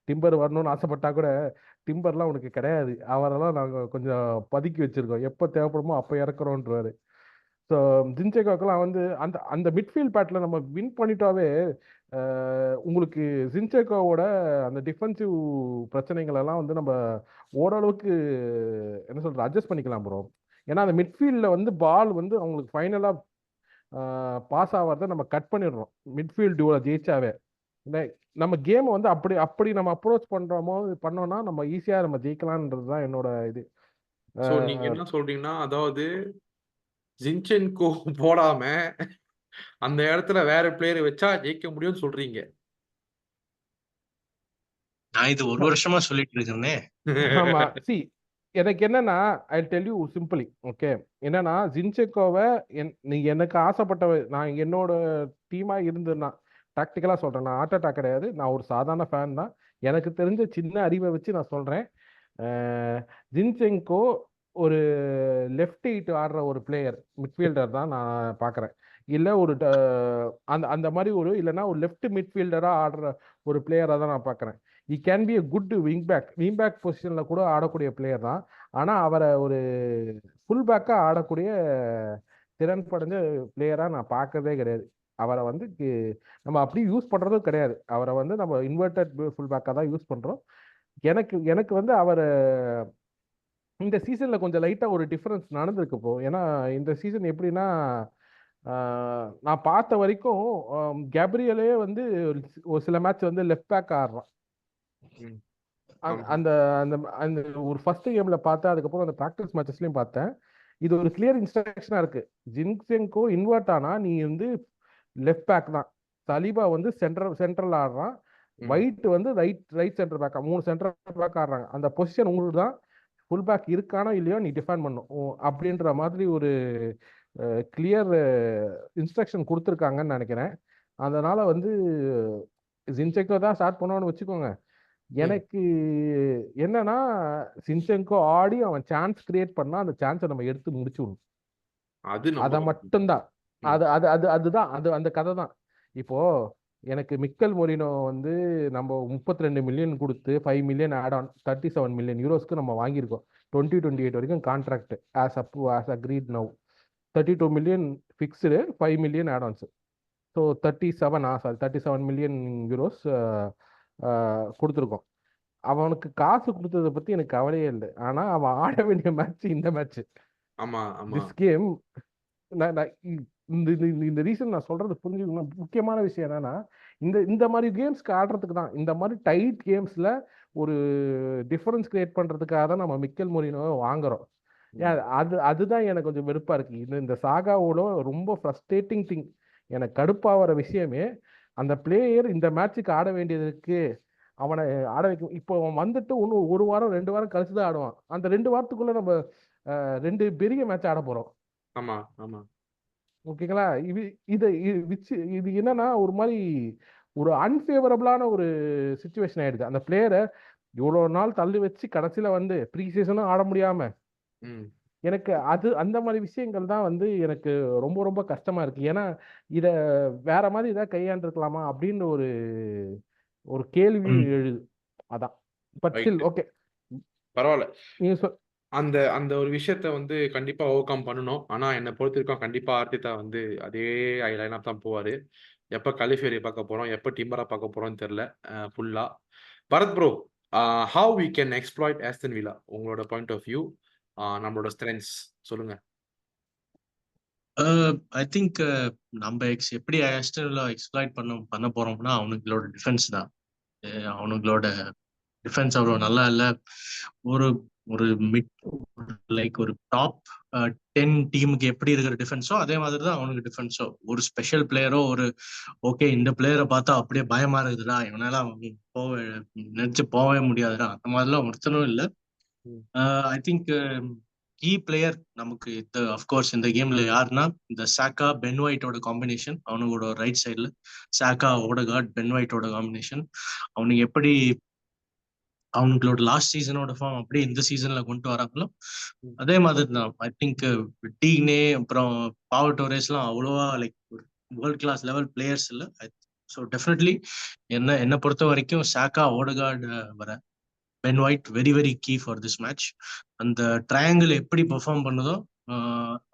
டிம்பர் வரணும்னு ஆசைப்பட்டா கூட டிம்பர்லாம் உனக்கு கிடையாது, அவரெல்லாம் நாங்கள் கொஞ்சம் பதுக்கி வச்சிருக்கோம், எப்போ தேவைப்படுமோ அப்போ இறக்குறோன்றாரு. ஸோ ஜின்செக்கோக்கெல்லாம் வந்து அந்த அந்த மிட்ஃபீல்ட் பேட்டில் நம்ம வின் பண்ணிட்டாவே உங்களுக்கு ஜின்செக்கோவோட அந்த டிஃபென்சிவ் பிரச்சனைகள் எல்லாம் வந்து நம்ம ஓரளவுக்கு என்ன சொல்றது அட்ஜஸ்ட் பண்ணிக்கலாம் ப்ரோ. ஏன்னா அந்த மிட்ஃபீல்டில் வந்து பால் வந்து அவங்களுக்கு ஃபைனலாக பாஸ் ஆகிறத நம்ம கட் பண்ணிடுறோம் மிட்ஃபீல்டு ஜெயிச்சாவே. நம்ம கேமை வந்து அப்படி அப்படி நம்ம அப்ரோச் பண்ணோம்னா நம்ம ஈஸியாக நம்ம ஜெயிக்கலான்றது தான் என்னோட இது. ஸோ நீங்க என்ன சொல்றீங்கன்னா, அதாவது ஜின்சென்கோ போடாம அந்த இடத்துல வேற பிளேயர் வச்சா ஜெயிக்க முடியும்னு சொல்றீங்க. நான் இது ஒரு வருஷமா சொல்லிட்டு இருக்கேனே. ஆமா சி எனக்கு என்னன்னா I tell you simply okay. என்னன்னா ஜின்செக்கோவை நீ எனக்கு ஆசைப்பட்ட நான் என்னோட டீமா இருந்ததுன்னா டாக்டிக்கலா சொல்றேன், நான் ஆர்டெட்டா கிடையாது, நான் ஒரு சாதாரண ஃபேன் தான். எனக்கு தெரிஞ்ச சின்ன அறிவை வச்சு நான் சொல்றேன், ஜின்செங்கோ ஒரு லெஃப்ட் ஹீட் ஆடுற ஒரு பிளேயர் மிட்ஃபீல்டர் தான் நான் பார்க்குறேன். இல்லை ஒரு அந்த அந்த மாதிரி ஒரு இல்லைன்னா ஒரு லெஃப்ட் மிட்ஃபீல்டராக ஆடுற ஒரு பிளேயராக தான் நான் பார்க்குறேன். He can be a good wing back பொசிஷனில் கூட ஆடக்கூடிய பிளேயர் தான். ஆனால் அவரை ஒரு ஃபுல் பேக்காக ஆடக்கூடிய திறன் படைஞ்ச பிளேயராக நான் பார்க்கறதே கிடையாது. அவரை வந்து நம்ம அப்படி யூஸ் பண்ணுறதும் கிடையாது. அவரை வந்து நம்ம இன்வெர்டட் ஃபுல் பேக்காக தான் யூஸ் பண்ணுறோம். எனக்கு எனக்கு வந்து அவரை இந்த சீசன்ல கொஞ்சம் லைட்டா ஒரு டிஃபரன்ஸ் நடந்திருக்கு இப்போ. ஏன்னா இந்த சீசன் எப்படின்னா நான் பார்த்த வரைக்கும் கேப்ரியலே வந்து ஒரு சில மேட்ச் வந்து லெஃப்ட் பேக் ஆடுறான். ம். அந்த ஆமா. அந்த அந்த அந்த ஒரு ஃபர்ஸ்ட் கேம்ல பார்த்தேன், அதுக்கப்புறம் அந்த ப்ராக்டிஸ் மேட்சஸ்லயும் பார்த்தேன். இது ஒரு கிளியர் இன்ஸ்ட்ரக்ஷனா இருக்கு. ஜின்செங்கோ இன்வெர்ட் ஆனா நீ வந்து லெஃப்ட் பேக் தான், சலீபா வந்து சென்ட்ரல் ஆடுறான், ம். ஒயிட் வந்து ரைட் சென்டர் பேக்கா, 3 சென்டர் பேக் ஆடுறாங்க. அந்த பொசிஷன் உங்களுக்கு தான், ஃபுல் பேக் இருக்கானோ இல்லையோ நீ டிஃபைன் பண்ணும் அப்படின்ற மாதிரி ஒரு கிளியர் இன்ஸ்ட்ரக்ஷன் கொடுத்துருக்காங்கன்னு நினைக்கிறேன். அதனால வந்து ஜின்செங்கோ தான் ஸ்டார்ட் பண்ணோன்னு வச்சுக்கோங்க. ம். எனக்கு என்னன்னா ஜின்செங்கோ ஆடி அவன் சான்ஸ் கிரியேட் பண்ணா அந்த சான்ஸை நம்ம எடுத்து முடிச்சுடணும். அது நம்ம அதை மட்டும்தான். ம். அது அது அது அதுதான் அந்த கதை தான். இப்போ எனக்கு மிக்கல் மொரினோ வந்து நம்ம 32 மில்லியன் கொடுத்து 5 மில்லியன் ஆட் ஆன் 37 மில்லியன் யூரோஸ்க்கு நம்ம வாங்கியிருக்கோம். 2028 வரைக்கும் contract as agreed now. 32 million fixed, 5 million add ons. So 37 million euros கொடுத்துருக்கோம். அவனுக்கு காசு கொடுத்ததை பற்றி எனக்கு கவலையே இல்லை. ஆனால் அவன் ஆட வேண்டிய மேட்ச் இந்த மேட்ச், ஆமா ஆமா திஸ் கேம். இந்த ரீசன் நான் சொல்றது புரிஞ்சுக்கணும். முக்கியமான விஷயம் என்னன்னா இந்த மாதிரி கேம்ஸ்க்கு ஆடுறதுக்கு தான், இந்த மாதிரி டைட் கேம்ஸ்ல ஒரு டிஃபரன்ஸ் கிரியேட் பண்றதுக்காக தான் நம்ம மிக்கல் மொரினோவை வாங்குறோம். அதுதான் எனக்கு கொஞ்சம் வெறுப்பா இருக்கு. இந்த சாகாவோட ரொம்ப ஃப்ரஸ்ட்ரேட்டிங் திங், எனக்கு கடுப்பாகிற விஷயமே அந்த பிளேயர் இந்த மேட்சுக்கு ஆட வேண்டியதுக்கு அவனை ஆட வைக்கும். இப்போ அவன் வந்துட்டு இன்னும் 1 வாரம் 2 வாரம் கழிச்சு தான் ஆடுவான். அந்த 2 வாரத்துக்குள்ள நம்ம 2 பெரிய மேட்ச் ஆட போறோம். ஆமா ஆமா ஓகேங்களா? இது என்னன்னா ஒரு மாதிரி ஒரு அன்ஃபேவரபிளான ஒரு சுச்சுவேஷன் ஆயிடுது. அந்த பிளேயரை இவ்வளோ நாள் தள்ளி வச்சு கடைசியில வந்து ப்ரீ சீசனும் ஆட முடியாம, ம். எனக்கு அந்த மாதிரி விஷயங்கள் தான் வந்து எனக்கு ரொம்ப ரொம்ப கஷ்டமா இருக்கு. ஏன்னா இத வேற மாதிரி ஏதாவது கையாண்டிருக்கலாமா அப்படின்னு ஒரு கேள்வி எழுது. அதான். But still right. ஓகே. பரவாயில்ல. நீங்க அந்த அந்த ஒரு விஷயத்த வந்து கண்டிப்பா ஓவர் கம் பண்ணணும். ஆனா என்ன பொறுத்தவரைக்கும் கண்டிப்பா ஆர்டெட்டா வந்து அதே லைனப் தான் போவாரு. எப்ப கலிஃபேரியை பார்க்க போறோம், எப்ப டிம்பரா பார்க்க போறோம்னு தெரியல ஃபுல்லா. Bharath bro, how we can exploit Aston Villa, உங்களோட பாயிண்ட் ஆஃப் வியூ, நம்மளோட ஸ்ட்ரென்த்ஸ் சொல்லுங்க. ஐ திங்க் நம்ம எப்படி ஆஸ்டன் எக்ஸ்ப்ளாய்ட் பண்ண போறோம்னா அவனுங்களோட டிஃபென்ஸ் தான். அவனுங்களோட டிஃபென்ஸ் அவ்வளோ நல்லா இல்லை. ஒரு ஒரு மிட் லைக் ஒரு டாப் 10 டீமுக்கு எப்படி இருக்கிற டிஃபென்ஸோ அதே மாதிரி தான் அவனுக்கு டிஃபென்ஸோ. ஒரு ஸ்பெஷல் பிளேயரோ ஒரு ஓகே இந்த பிளேயரை பார்த்தா அப்படியே பயமா இருக்குதுடா, இவனால நினைச்சு போகவே முடியாதுடா, அந்த மாதிரிலாம் ஒருத்தனும் இல்லை. ம். ஐ திங்க் கீ பிளேயர் நமக்கு அஃப்கோர்ஸ் இந்த கேம்ல யாருன்னா இந்த சாக்கா பென் ஒயிட்டோட காம்பினேஷன். அவனுங்களோட ரைட் சைடுல சாக்கா ஓடகார்ட் பென் ஒயிட்டோட காம்பினேஷன். அவனுக்கு எப்படி அவங்களோட லாஸ்ட் சீசனோட ஃபார்ம் அப்படியே இந்த சீசன்ல கொண்டு வராங்களோ அதே மாதிரி தான். ஐ திங்க் டீனே அப்புறம் பாவ டோரேஸ்லாம் அவ்வளோவா like world class level players இல்லை. ஸோ டெஃபினெட்லி என்னை பொறுத்த வரைக்கும் சாக்கா ஓடகார்டு வர Ben White very very key for this match. அந்த ட்ரையாங்கிள் எப்படி பெர்ஃபார்ம் பண்ணுதோ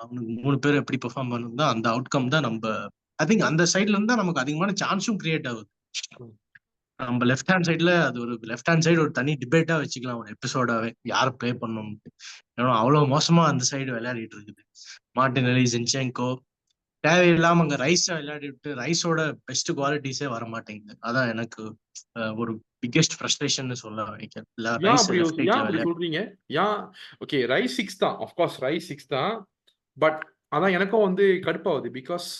அவனுக்கு 3 பேர் எப்படி பெர்ஃபார்ம் பண்ணுதோ அந்த அவுட்கம் தான் நம்ம ஐ திங்க் அந்த சைட்ல இருந்தா நமக்கு அதிகமான சான்ஸும் கிரியேட் ஆகுது. நம்ம லெஃப்ட் ஹேண்ட் சைட்ல அது ஒரு லெஃப்ட் ஹேண்ட் சைடு ஒரு தனி டிபேட்டா வச்சுக்கலாம், ஒரு எபிசோடாவே யார் ப்ளே பண்ணணும்னு. ஏன்னா அவ்வளவு மோசமா அந்த சைடு விளையாடிட்டு இருக்குது. மார்டினெல்லி, ஜின்சென்கோ தேவையில்லாம அங்க ரைஸை விளையாடி விட்டு ரைஸோட பெஸ்ட் குவாலிட்டிஸே வர மாட்டேங்குது. அதான் எனக்கு ஒரு பிக்கெஸ்ட் ஃப்ரஸ்ட்ரேஷன் சொல்ல வைக்க ரைஸ் லெஃப்ட் ரைட்ல விளையாடி. சொல்றீங்க ஓகே ரைஸ் 6 தான், ஆஃப்கோர்ஸ் ரைஸ் 6 தான். பட் அதான் எனக்கும் வந்து கடுப்பாகுது. பிகாஸ்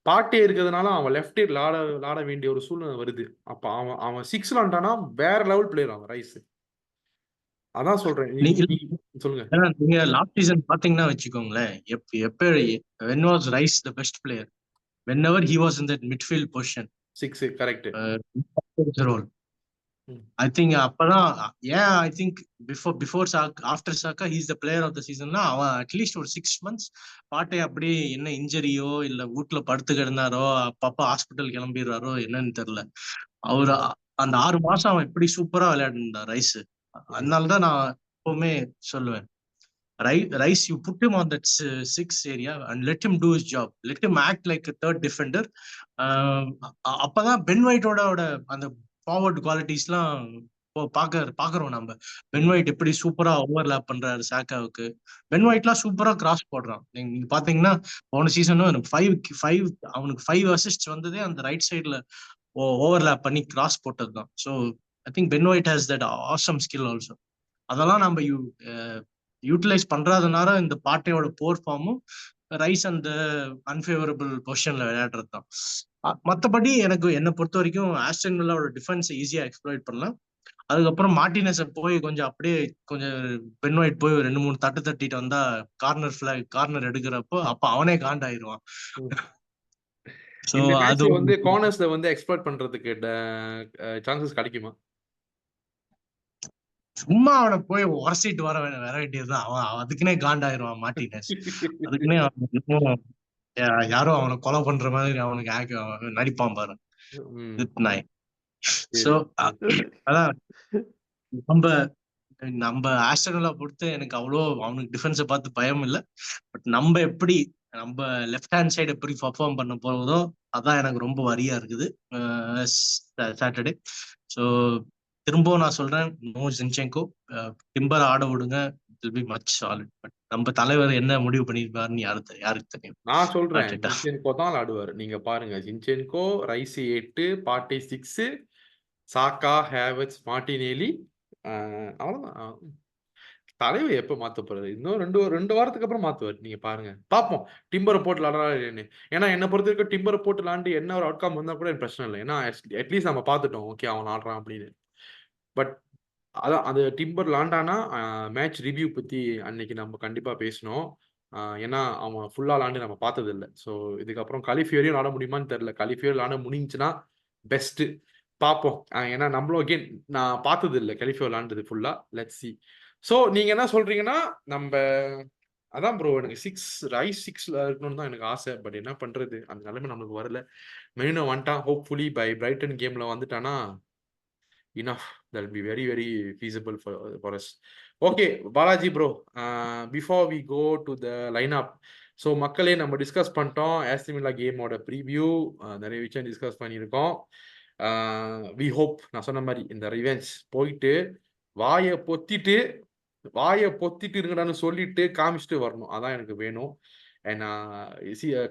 பாட்டே இருக்கிறதுனால அவன் லெஃப்ட் ஹேண்ட் விளாட வேண்டிய ஒரு சூழ்நிலை வருது. அப்ப அவன் 6 விளாண்டானா வேற லெவல் பிளேயர் அவன் ரைஸ். அதான் சொல்றேன். சொல்லுங்க. நீங்க லாஸ்ட் சீசன் பாத்தீங்கன்னா வச்சுக்கோங்களேன், எப்ப when was Rice the best player? Whenever he was in that midfield position, 6 correct role. I think அப்பதான் ஏன் I think before after Saka he's the player of the சீசன்னா அவன் அட்லீஸ்ட் ஒரு 6 months பாட்டே அப்படியே என்ன இன்ஜரியோ இல்ல வீட்டுல படுத்து கிடந்தாரோ அப்பப்ப ஹாஸ்பிட்டல் கிளம்பிடுறாரோ என்னன்னு தெரியல. அவரு அந்த 6 மாசம் அவன் எப்படி சூப்பரா விளையாடுனான் ரைஸ். அதனாலதான் நான் எப்பவுமே சொல்லுவேன், Rice, you put him on that 6 area and let him do his job. Let him act like a third defender. அப்பதான் பென் ஒயிட்டோட அந்த ஃபார்வர்ட் குவாலிட்டிஸ்லாம் பாக்குறோம் நம்ம. பென் ஒயிட் எப்படி சூப்பரா ஓவர்லேப் பண்றாரு சாக்காவுக்கு. பென் ஒயிட்லாம் சூப்பரா கிராஸ் போடுறான். நீங்க பாத்தீங்கன்னா போன சீசனும் அவனுக்கு 5 அசிஸ்ட் வந்ததே அந்த ரைட் சைட்ல ஓவர்லேப் பண்ணி கிராஸ் போட்டதுதான். So I think Ben White has that awesome skill also. அதெல்லாம் நம்ம யூட்டிலைஸ் பண்றதுனால இந்த பாட்டையோட போர் ஃபார்மும் ரைஸ் அந்த அன்ஃபேவரபிள் பொசிஷன்ல விளையாடுறது தான். மற்றபடி எனக்கு என்னை பொறுத்த வரைக்கும் ஆஸ்டன் வில்லாவோட டிஃபென்ஸை ஈஸியா எக்ஸ்ப்ளாய்ட் பண்ணலாம். அதுக்கப்புறம் மார்டினஸை போய் கொஞ்சம் பென் ஒயிட் போய் 2-3 தட்டிட்டு வந்தா கார்னர் எடுக்கிறப்போ அப்ப அவனே காண்டாயிருவான். சோ அது வந்து கார்னர்ஸ்ல வந்து எக்ஸ்ப்ளாய்ட் பண்றதுக்கு சான்சஸ் கிடைக்குமா? சும்மா அவனை போய் உரசிட்டு வர வேண்டியதுதான். அவன் அதுக்குன்னே காண்டாயிருவான் மார்டினஸ். அதுக்குன்னே யாரோ அவனை கொலை பண்ற மாதிரி அவனுக்கு நடிப்பான் பாரு நாய். சோ அதான் நம்ம ஆஸ்டன் வில்லா பொறுத்து எனக்கு அவ்வளோ அவனுக்கு டிஃபென்ஸை பார்த்து பயம் இல்லை. பட் நம்ம லெஃப்ட் ஹேண்ட் சைடு எப்படி பர்ஃபார்ம் பண்ண போறதோ அதான் எனக்கு ரொம்ப வரியா இருக்குது சாட்டர்டே. ஸோ திரும்பவும் நான் சொல்றேன், நோ ஜின்சென்கோ, டிம்பர் ஆட விடுங்க, will be much solid. But நம்ம தலைவர் என்ன முடிவு பண்ணிருப்பாருன்னு யாருக்கு தெரியும். நான் சொல்றேன் ஜின்சென்கோ தான் ஆடுவார். நீங்க பாருங்க, ஜின்சென்கோ, ரைஸ் 8, பாட்டே 6, சாக்கா, ஹேவர்ட்ஸ், மார்டினெல்லி. அவ்வளவுதான். தலைவர் எப்ப மாத்த போறாரு? இன்னும் ரெண்டு வாரத்துக்கு அப்புறம் மாத்துவார். நீங்க பாருங்க, பாப்போம் டிம்பரை போட்டு விளாடுறாரு. ஏன்னா என்ன பொறுத்த வரைக்கும் டிம்பரை போட்டு விளாண்டு என்ன ஒரு அவுட்கம் வந்தா கூட எனக்கு பிரச்சனை இல்லை. ஏன்னா அட்லீஸ்ட் நம்ம பார்த்துட்டோம், ஓகே அவன் ஆடுறான் அப்படின்னு. பட் அதான் அந்த டிம்பர் லாண்டானா மேட்ச் ரிவ்யூ பற்றி அன்னைக்கு நம்ம கண்டிப்பாக பேசணும். ஏன்னா அவன் ஃபுல்லாக லாண்டு நம்ம பார்த்தது இல்லை. ஸோ இதுக்கப்புறம் கலிஃபியோரையும் விளாட முடியுமான்னு தெரில. கலிஃபியோர் விளாட முடிஞ்சுன்னா பெஸ்ட்டு, பார்ப்போம். ஏன்னா நம்மளும் அகெயின் நான் பார்த்தது இல்லை கலிஃபியோர் விளாண்டது ஃபுல்லாக. Let's see. ஸோ நீங்கள் என்ன சொல்கிறீங்கன்னா நம்ம அதான் ப்ரோ, எனக்கு 6 ரைஸ் 6ல இருக்கணும்னு தான் எனக்கு ஆசை. பட் என்ன பண்ணுறது, அந்த நிலைமை நம்மளுக்கு வரல. மெயினாக வந்துட்டான், ஹோப்ஃபுல்லி பை பிரைட்டன் கேமில் வந்துட்டானா enough, that will be very very feasible for us. Okay Balaji bro, before we go to the lineup, so மக்களே நம்ம டிஸ்கஸ் பண்ணிட்டோம் ஆஸ்டன் வில்லா கேமோட ப்ரீவியூ, நிறைய விஷயம் டிஸ்கஸ் பண்ணியிருக்கோம். we hope நான் சொன்ன மாதிரி இந்த ரிவெஞ்ச் போயிட்டு வாயை பொத்திட்டு இருங்கடான்னு சொல்லிட்டு காமிச்சிட்டு வரணும். அதான் எனக்கு வேணும். ஏன்னா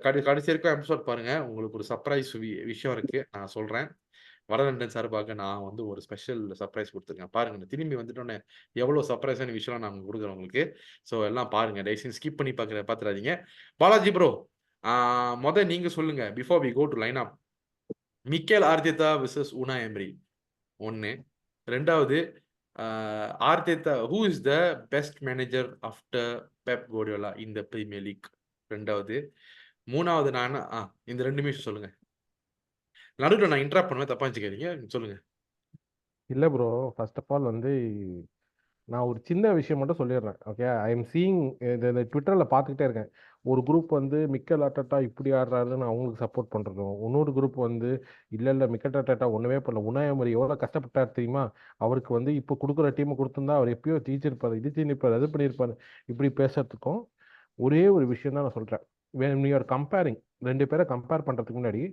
கடைசி வரைக்கும் எபிசோட் பாருங்க, உங்களுக்கு ஒரு சர்ப்ரைஸ் விஷயம் இருக்கு. நான் சொல்றேன், வடலண்டன் சார்பாக நான் வந்து ஒரு ஸ்பெஷல் சர்ப்ரைஸ் கொடுத்துருக்கேன். பாருங்க, திரும்பி வந்துட்டோன்னே எவ்வளோ சர்ப்ரைஸான விஷயம்லாம் நான் கொடுக்குறேன் உங்களுக்கு. ஸோ எல்லாம் பாருங்க, தயவுசெய்து ஸ்கிப் பண்ணி பார்த்துறாதீங்க. பாலாஜி ப்ரோ, நீங்க சொல்லுங்க before we go to line up. Mikel Arteta versus Unai Emery 1. 2வது Arteta, who is the best manager after Pep Guardiola இந்த பிரீமியர் லீக். 2வது. 3வது நான் இந்த 2 நிமிஷம் சொல்லுங்க. நடுவுல நான் இன்டரப்ட் பண்ணுவேன், தப்பா நினைச்சுக்காதீங்க. சொல்லுங்க. இல்லை ப்ரோ, ஃபர்ஸ்ட் ஆஃப் ஆல் வந்து நான் ஒரு சின்ன விஷயம் மட்டும் சொல்லிடுறேன். ஓகே, ஐ எம் சீயிங் இந்த ட்விட்டரில் பார்த்துக்கிட்டே இருக்கேன். ஒரு குரூப் வந்து மிக்கல் ஆர்டெட்டா இப்படி ஆடுறாருன்னு அவங்களுக்கு சப்போர்ட் பண்ணுறதும், இன்னொரு குரூப் வந்து இல்லை மிக்கல் ஆர்டெட்டா ஒன்றுமே பண்ணல, உனாய் எமரி எவ்வளோ கஷ்டப்பட்டார் தெரியுமா, அவருக்கு வந்து இப்போ கொடுக்குற டீமை கொடுத்துருந்தா அவர் எப்பயோ ஜெயிச்சிருப்பாரு, இது செஞ்சிருப்பாரு, அது பண்ணியிருப்பாரு, இப்படி பேசுறதுக்கும் ஒரே ஒரு விஷயம் தான் நான் சொல்கிறேன். when you are கம்பேரிங், ரெண்டு பேரை கம்பேர் பண்ணுறதுக்கு முன்னாடி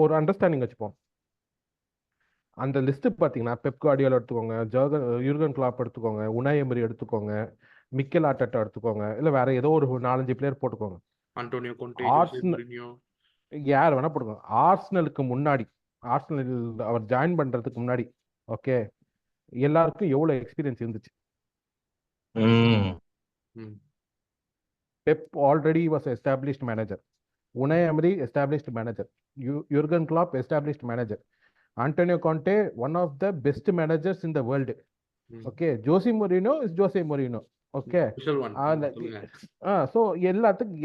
ஒரு அண்டர்ஸ்டாண்டிங் வச்சுப்போம். அந்த லிஸ்ட் பார்த்தீங்கன்னா பெப் கார்டியோலா எடுத்துக்கோங்க, யூர்கன் கிளாப் எடுத்துக்கோங்க, உனாய் எமரி எடுத்துக்கோங்க, மிக்கல் ஆர்டெட்டா எடுத்துக்கோங்க, இல்லை வேற ஏதோ ஒரு 4-5 பிளேயர் போட்டுக்கோங்க. Antonio Conte, Jose Arsenal Mourinho. யார் வேணா போட்டுக்கோங்க. ஆர்ஸ்னலுக்கு முன்னாடி, ஆர்ஸ்னல் அவர் ஜாயின் பண்றதுக்கு முன்னாடி, ஓகே, எல்லாருக்கும் எவ்வளவு எக்ஸ்பீரியன்ஸ் இருந்துச்சு. ம். ம். Pep already was established manager, Unai Emery established manager, Jurgen Klopp established manager, Antonio Conte one of the best managers in the world. ம். Okay, Jose Mourinho is Jose Mourinho. Okay, special one. சொல்லுங்க. So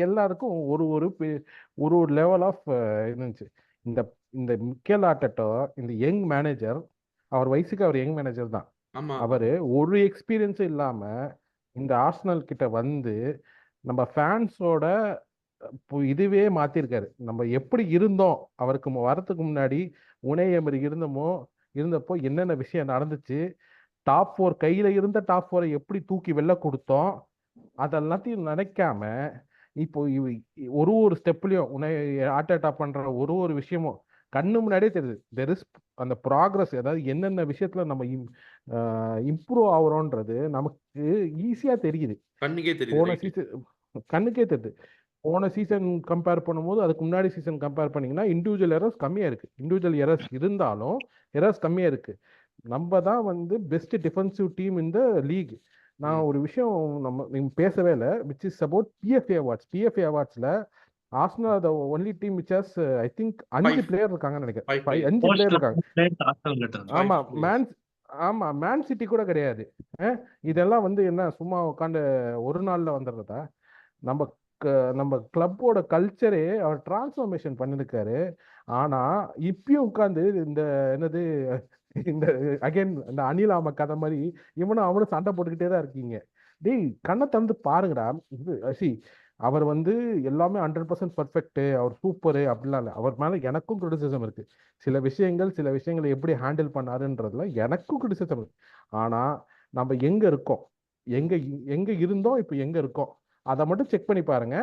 எல்லாருக்கும் ஒரு ஒரு ஒரு ஒரு level of இருந்துச்சு. இந்த இந்த மிக்கேல் ஆர்டெட்டா இந்த யங் மேனேஜர், அவர் வயசுக்கு அவர் யங் மேனேஜர் தான். ஆமா. அவரு ஒரு எக்ஸ்பீரியன்ஸும் இல்லாம இந்த ஆர்சனல் கிட்ட வந்து நம்ம ஃபேன்ஸோட இதுவே மாத்திருக்காரு. நம்ம எப்படி இருந்தோம் அவருக்கு வரத்துக்கு முன்னாடி, உனாய் எமரி இருந்தப்போ என்னென்ன விஷயம் நடந்துச்சு, டாப் 4 கையில இருந்த டாப் 4 எப்படி தூக்கி வெளில கொடுத்தோம், அதெல்லாத்தையும் நினைக்காம இப்போ ஒரு ஒரு ஸ்டெப்லயும் ஆர்டெட்டா பண்ற ஒரு ஒரு விஷயமும் கண்ணு முன்னாடியே தெரியுது. தெர் இஸ் அந்த ப்ராக்ரஸ், அதாவது என்னென்ன விஷயத்துல நம்ம இம்ப்ரூவ் ஆகுறோன்றது நமக்கு ஈஸியா தெரியுது. கண்ணுக்கே தெரியுது. போன ரைட். சீசன் கண்ணுக்கே தெரியுது. போன சீசன் கம்பேர் பண்ணும்போது அதுக்கு முன்னாடி சீசன் கம்பேர் பண்ணீங்கன்னா இண்டிவிஜுவல் எரர்ஸ் கம்மியா இருக்கு. இண்டிவிஜுவல் எரர்ஸ் இருந்தாலும் எரர்ஸ் கம்மியா இருக்கு. நம்ம தான் வந்து பெஸ்ட் டிஃபென்சிவ் டீம் இந்த லீக். நான் ம். ஒரு விஷயம் நீங்க பேசவே இல்லை, which is about PFA awards. PFA அவார்ட்ஸ்ல Arsenal the only team which has I think 5 5 player இருக்காங்கன்னு நினைக்கிறேன். 5 players. 5 பிளேயர் போஸ்ட்ல இருக்காங்க. ஆர்சனல் கிட்ட இருந்து. ஆமா 5 players. மேன் சிட்டி கூட கிடையாது. இதெல்லாம் வந்து என்ன சும்மா உட்காந்து ஒரு நாள்ல வந்துடுறதா? நம்ம நம்ம கிளப்போட கல்ச்சரே அவர் டிரான்ஸ்ஃபர்மேஷன் பண்ணிருக்காரு. ஆனா இப்பயும் உட்காந்து இந்த என்னது இந்த அகைன் இந்த அனிலாம கதை மாதிரி இவனும் அவனும் சண்டை போட்டுக்கிட்டே தான் இருக்கீங்க. டேய், கண்ணை திறந்து பாருங்கடா. இது அவர் வந்து எல்லாமே 100% பர்ஃபெக்ட், அவர் சூப்பரு அப்படிலாம் இல்லை. அவர் மேல எனக்கும் கிரிட்டிசிசம் இருக்கு. சில விஷயங்களை எப்படி ஹேண்டில் பண்ணாருன்றதுல எனக்கும் கிரிட்டிசிசம் இருக்கு. ஆனா நம்ம எங்க இருக்கோம், எங்க எங்க இருந்தோம், இப்போ எங்க இருக்கோம், அதை மட்டும் செக் பண்ணி பாருங்க.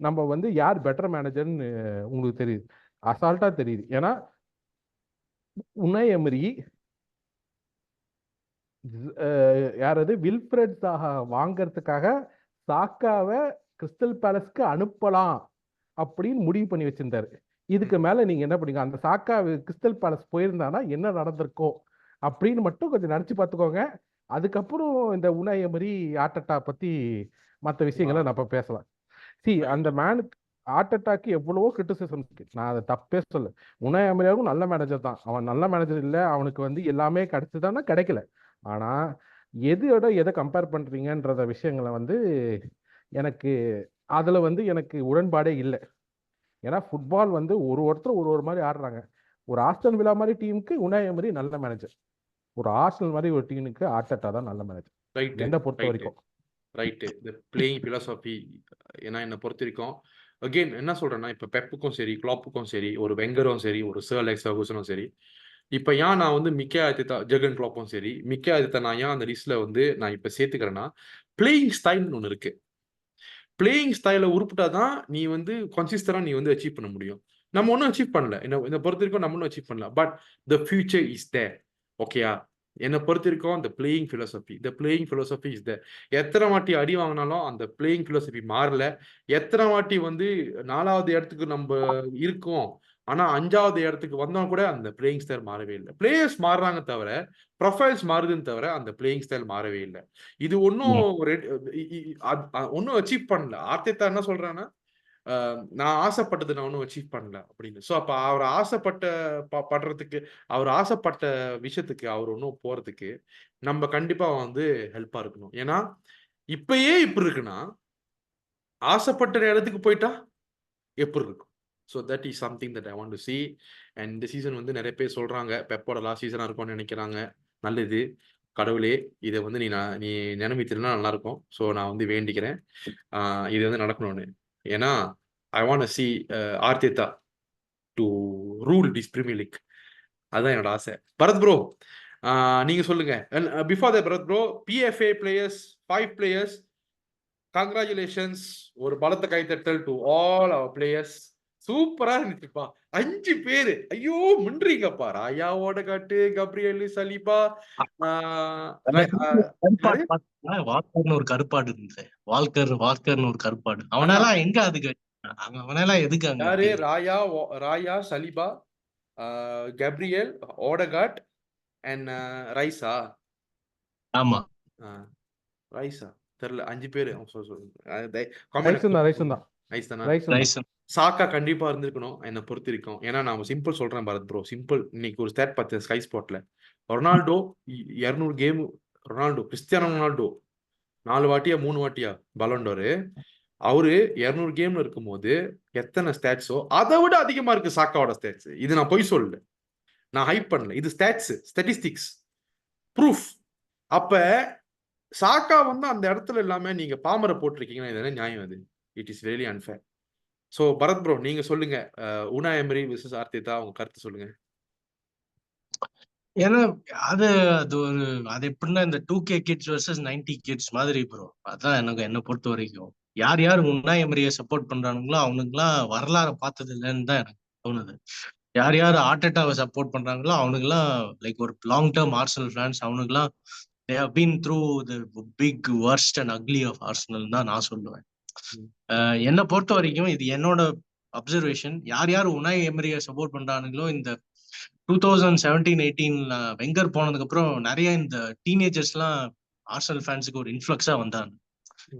நம்ம வந்து யார் பெட்டர் மேனேஜர்னு உங்களுக்கு தெரியுது, அசால்ட்டா தெரியுது. ஏன்னா உனாய் எமரி யாராவது வில்ஃப்ரெட் சாஹா வாங்கறதுக்காக சாக்காவை கிறிஸ்டல் பேலஸ்க்கு அனுப்பலாம் அப்படின்னு முடிவு பண்ணி வச்சிருந்தாரு. இதுக்கு மேல நீங்க என்ன பண்ணீங்க, அந்த சாக்கா கிறிஸ்டல் பேலஸ் போயிருந்தானா என்ன நடந்திருக்கும் அப்படின்னு மட்டும் கொஞ்சம் நினைச்சு பார்த்துக்கோங்க. அதுக்கப்புறம் இந்த உனாய் எமரி ஆர்டெட்டா பத்தி மற்ற விஷயங்களை நம்ம பேசலாம். அந்த மேனுக்கு ஆர்டெட்டாக்கு எவ்வளவோ கிரிட்டிசிசம் இருக்கு, நான் அதை தப்பே சொல்ல. உனாய் எமரியாவும் நல்ல மேனேஜர் தான். அவன் நல்ல மேனேஜர் இல்லை, அவனுக்கு வந்து எல்லாமே கிடைச்சதானா கிடைக்கல. ஆனா எதோட எதை கம்பேர் பண்றீங்கன்றத விஷயங்களை வந்து எனக்கு அதுல வந்து எனக்கு உடன்பாடே இல்லை. ஏன்னா ஃபுட்பால் வந்து ஒருத்தர் ஒரு மாதிரி ஆடுறாங்க. ஒரு ஆஸ்டன் வில்லா மாதிரி டீமுக்கு உனாய் எமரி நல்ல மேனேஜர், ஒரு ஆர்சனல் மாதிரி ஒரு டீமுக்கு ஆர்டெட்டா தான் நல்ல மேனேஜர் ரைட்டு. என்னை பொறுத்த ரைட்டு. வரைக்கும். ரைட்டு. இந்த பிளேயிங் பிலாசபி ஏன்னா என்னை பொறுத்த வரைக்கும் அகெயின் என்ன சொல்றேன்னா, இப்போ பெப்புக்கும் சரி, கிளாப்புக்கும் சரி, ஒரு வெங்கரும் சரி, ஒரு சர் அலெக்ஸ் ஃபெர்குசனும் சரி, இப்போ ஏன் நான் வந்து மிக்கே ஆதித்தா ஜெர்கன் கிளாப்பும் சரி, மிக்கே ஆதித்தா நான் ஏன் அந்த லிஸ்ட்ல வந்து நான் இப்போ சேர்த்துக்கிறேன்னா, பிளேயிங் ஸ்டைல்னு ஒன்று இருக்கு. பிளேயிங் ஸ்டைலை உருப்பிட்டா தான் நீ வந்து கன்சிஸ்டரா நீ வந்து அச்சீவ் பண்ண முடியும். நம்ம ஒன்றும் அச்சீவ் பண்ணல, என்னை பொறுத்த வரைக்கும் நம்ம ஒன்றும் அச்சீவ் பண்ணல. But the future is there. ஓகேயா? என்னை பொறுத்த வரைக்கும் the playing philosophy is there. எத்தனை வாட்டி அடி வாங்கினாலும் அந்த பிளேயிங் ஃபிலோசபி மாறல. எத்தனை வாட்டி வந்து 4வது இடத்துக்கு நம்ம இருக்கோம், ஆனா 5வது இடத்துக்கு வந்தோம் கூட அந்த பிளேயிங் ஸ்டைல் மாறவே இல்லை. பிளேயர்ஸ் மாறுறாங்க தவிர, ப்ரொஃபைல்ஸ் மாறுதுன்னு தவிர அந்த பிளேயிங் ஸ்டைல் மாறவே இல்லை. இது ஒன்றும் ஒன்றும் அச்சீவ் பண்ணல. ஆர்டெட்டா என்ன சொல்றான்னா, நான் ஆசைப்பட்டது நான் ஒன்றும் அச்சீவ் பண்ணல அப்படின்னு. ஸோ அப்போ அவர் படுறதுக்கு, அவர் ஆசைப்பட்ட விஷயத்துக்கு அவர் ஒன்றும் போறதுக்கு நம்ம கண்டிப்பா வந்து ஹெல்ப்பா இருக்கணும். ஏன்னா இப்பயே இப்படி இருக்குன்னா ஆசைப்பட்ட இடத்துக்கு போயிட்டா எப்படி இருக்கும்? So that is something that I want to see. And இந்த சீசன் வந்து நிறைய பேர் சொல்றாங்க பெப்போட லாஸ்ட் சீசனாக இருக்கும்னு நினைக்கிறாங்க. நல்லது, கடவுளே இதை வந்து நீ நினைவித்திருந்தா நல்லா இருக்கும். ஸோ நான் வந்து வேண்டிக்கிறேன் இது வந்து நடக்கணும்னு. ஏன்னா I want see Arteta to rule this Premier League. அதுதான் என்னோட ஆசை. பரத் ப்ரோ நீங்க சொல்லுங்க. Before the Bharath bro, PFA players 5 players, congratulations. ஒரு பலத்த கைத்தட்டல் டு ஆல் அவர் பிளேயர்ஸ். சூப்பரா இருந்துச்சுப்பா. 5 பேரு. ஐயோ மின்றீங்கப்பா. ராயா, ஓடகாட்டு, கப்ரியல், சலீபா, கருப்பாடு பாத்தீங்களா? வால்கர்னு ஒரு கருப்பாடு இருந்தது. வால்கர்னு ஒரு கருப்பாடு. அவனெல்லாம் எங்க அதுக்கு அவனெல்லாம் எதுக்கு அங்க யாரு? Team? Raya, Saliba, Gabriel, Odegaard and ரைஸா? ஆமா. ரைஸா தெரியல. 5 பேரு. ரைஸும் தான் ரைஸும் தான் நைஸ் தானா? ரைஸும் தான். ரைஸ் சாக்கா கண்டிப்பா இருந்திருக்கணும் என்னை பொறுத்த வரைக்கும். ஏன்னா நான் சிம்பிள் சொல்றேன் பரத் ப்ரோ, சிம்பிள். இன்னைக்கு ஒரு ஸ்டாட் பார்த்தேன் ஸ்கை ஸ்பாட்ல. Ronaldo 200 game, Cristiano Ronaldo 4 வாட்டியா 3 வாட்டியா பலண்டோரு. அவரு 200 கேம்ல இருக்கும்போது எத்தனை ஸ்டாட்ஸோ அதை விட அதிகமா இருக்கு சாக்காவோட ஸ்டாட்ஸ். இது நான் பொய் சொல்லல, நான் ஹைப் பண்ணல. இது ஸ்டாட்டிஸ்டிக்ஸ் ப்ரூஃப். அப்ப சாக்கா வந்து அந்த இடத்துல இல்லாம நீங்க பாமரை போட்டிருக்கீங்கன்னா இது என்ன நியாயம்? அது it is very unfair. So Bharath bro நீங்க சொல்லுங்க. உனாய் எமரி விசஸ் ஆர்டேட்டா, உங்க கருத்து சொல்லுங்க. ஏன்னா அது அது எப்படின்னா இந்த 2K கிட்ஸ் வர்சஸ் 90 கிட்ஸ் மாதிரி ப்ரோ. அதான் என்ன பொறுத்த வரைக்கும் யார் யார் உன்னாய் எமரியை சப்போர்ட் பண்றானுங்களோ அவனுக்குலாம் வரலாறு பார்த்தது இல்லைன்னு தான் எனக்கு தோணுது. யார் யார் ஆர்டெட்டாவை சப்போர்ட் பண்றாங்களோ அவனுக்குலாம் லைக் ஒரு லாங் டேர்ம் ஆர்சனல் ஃபேன்ஸ், அவனுக்குலாம் they have been through the big worst and ugly of Arsenal தான் நான் சொல்லுவேன். என்னை பொறுத்த வரைக்கும் இது என்னோட அப்சர்வேஷன். யார் யார் உனாய் எமரியை சப்போர்ட் பண்றானுங்களோ இந்த 2017-18 வெங்கர் போனதுக்கு அப்புறம் நிறைய இந்த டீனேஜர்ஸ்லாம் ஆர்சனல் ஃபேன்ஸுக்கு ஒரு இன்ஃப்ளக்ஸா வந்தாங்க.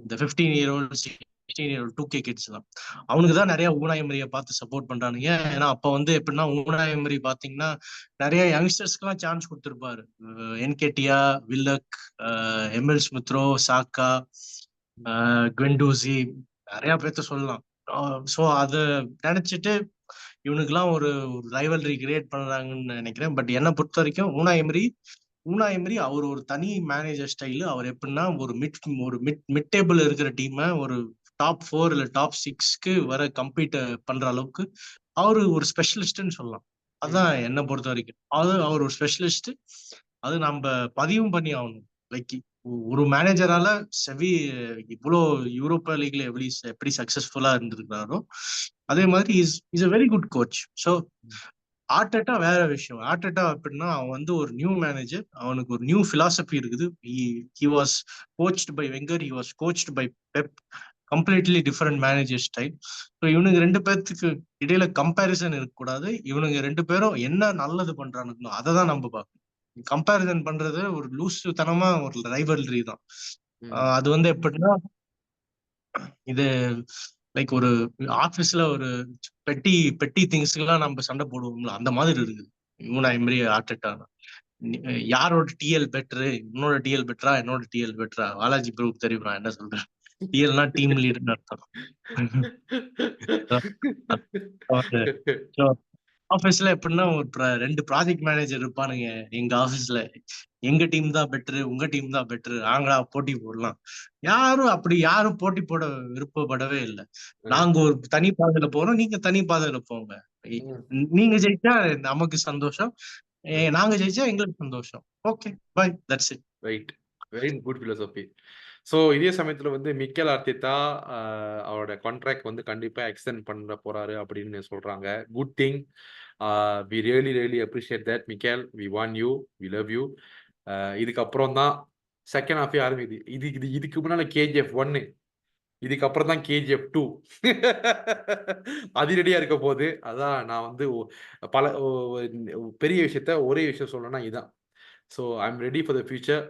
இந்த 15-year-old 16-year-old 2K கிட்ஸ் தான் அவனுக்கு தான் நிறைய ஊனாய் எமரியை பார்த்து சப்போர்ட் பண்றானுங்க. ஏன்னா அப்ப வந்து எப்படின்னா ஊனாய் எமரி பாத்தீங்கன்னா நிறைய யங்ஸ்டர்ஸ்க்குலாம் சான்ஸ் கொடுத்துருப்பாரு. என்கேட்டியா, வில்லக், எம்எல் ஸ்மித்ரோ, சாக்கா, குவெண்டூசி, நிறைய பேர்த்த சொல்லலாம். ஸோ அதை நினைச்சிட்டு இவனுக்குலாம் ஒரு ரைவல்ரி கிரியேட் பண்றாங்கன்னு நினைக்கிறேன். பட் என்னை பொறுத்த வரைக்கும் ஊனாய் எமரி அவர் ஒரு தனி மேனேஜர் ஸ்டைலு. அவர் எப்படின்னா ஒரு மிட் டேபிள் இருக்கிற டீமை ஒரு டாப் 4 இல்ல டாப் 6க்கு வர கம்பீட் பண்ற அளவுக்கு அவரு ஒரு ஸ்பெஷலிஸ்ட்னு சொல்லலாம். அதான் என்னை பொறுத்த வரைக்கும் அவர் ஒரு ஸ்பெஷலிஸ்ட். அது நம்ம பதிவும் பண்ணி ஆகணும். லைக் ஒரு மேனேஜரால இவ்வளோ யூரோப்பா லீக்ல எப்படி சக்சஸ்ஃபுல்லா இருந்திருக்காரோ அதே மாதிரி is a very good coach. So Arteta வேற விஷயம். ஆர்டெட்டா அப்படின்னா அவன் வந்து ஒரு நியூ மேனேஜர், அவனுக்கு ஒரு நியூ பிலாசபி இருக்குது. he was coached by Wenger, he was coached by Pep. Completely different manager style. So இவனுக்கு 2 பேர்த்துக்கு இடையில கம்பேரிசன் இருக்கக்கூடாது. இவனுங்க 2 பேரும் என்ன நல்லது பண்றானுங்களோ அதை தான் நம்ம பார்க்கணும். கம்பேரிசன் பண்றது ஒரு லூசு தனமா ஒரு ரைவல்ரி தான். அது வந்து எப்படின்னா இது லைக் ஒரு ஆபீஸ்ல ஒரு பெட்டி திங்ஸ்க்கெல்லாம் நம்ம சண்டை போடுவோம்ல, அந்த மாதிரி இருக்குது ஊனாய் எமரி ஆர்டெட்டா. யாரோட டிஎல் பெட்டரு, உன்னோட டிஎல் பெட்டரா என்னோட டிஎல் பெட்டரா? பாலாஜி ப்ரூக் தெரியும் நான் என்ன சொல்றேன். டிஎல்னா டீம் லீடர்னு அர்த்தம். ஆபீஸ்ல எப்படின்னா ஒரு 2 ப்ராஜெக்ட் மேனேஜர் இருப்பானுங்க எங்க ஆபீஸ்ல. எங்க டீம் தான் பெட்டரு, உங்க டீம் தான் பெட்டரு, நாங்களா போட்டி போடலாம். யாரும் போட்டி போட விருப்பப்படவே இல்லை. நாங்க ஒரு தனி பாதையில போறோம், நீங்க தனி பாதையில போங்க. நீங்க ஜெயிச்சா நமக்கு சந்தோஷம், நாங்க ஜெயிச்சா எங்களுக்கு சந்தோஷம். Okay bye, that's it. Right, very good philosophy. So இதே சமயத்தில் வந்து மிக்கேல் ஆர்டெட்டா அவரோட கான்ட்ராக்ட் வந்து கண்டிப்பாக எக்ஸ்டெண்ட் பண்ண போறாரு அப்படின்னு சொல்றாங்க. Good thing. We really appreciate that Mikel. We want you, we love you. இதுக்கப்புறம் தான் செகண்ட் ஹாஃபே ஆரம்பிக்குது. இதுக்கு முன்னால KGF 1, இதுக்கப்புறம் தான் KGF 2 அதிரடியா இருக்க போகுது. அதான் நான் வந்து பெரிய விஷயத்த ஒரே விஷயம் சொல்லணும்னா இதுதான். So I am ready for the future.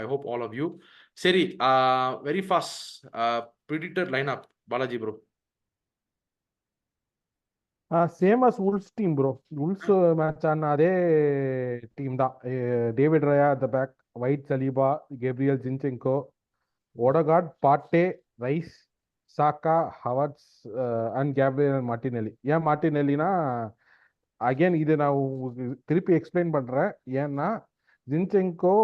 I hope all of you. சரி, very fast predicted line up Balaji bro. Same as Wolves team bro. Wolves match ஆன அதே டீம் தான். David Raya at the back, White, Saliba, Gabriel, Zinchenko, Odegaard, Partey, Rice, சாக்கா, ஹவர்ட்ஸ் and Gabriel Martinelli. ஏன் மார்டினெல்லினா again இது நான் உங்களுக்கு திருப்பி எக்ஸ்பிளைன் பண்ணுறேன். ஏன்னா ஜின்செங்கோ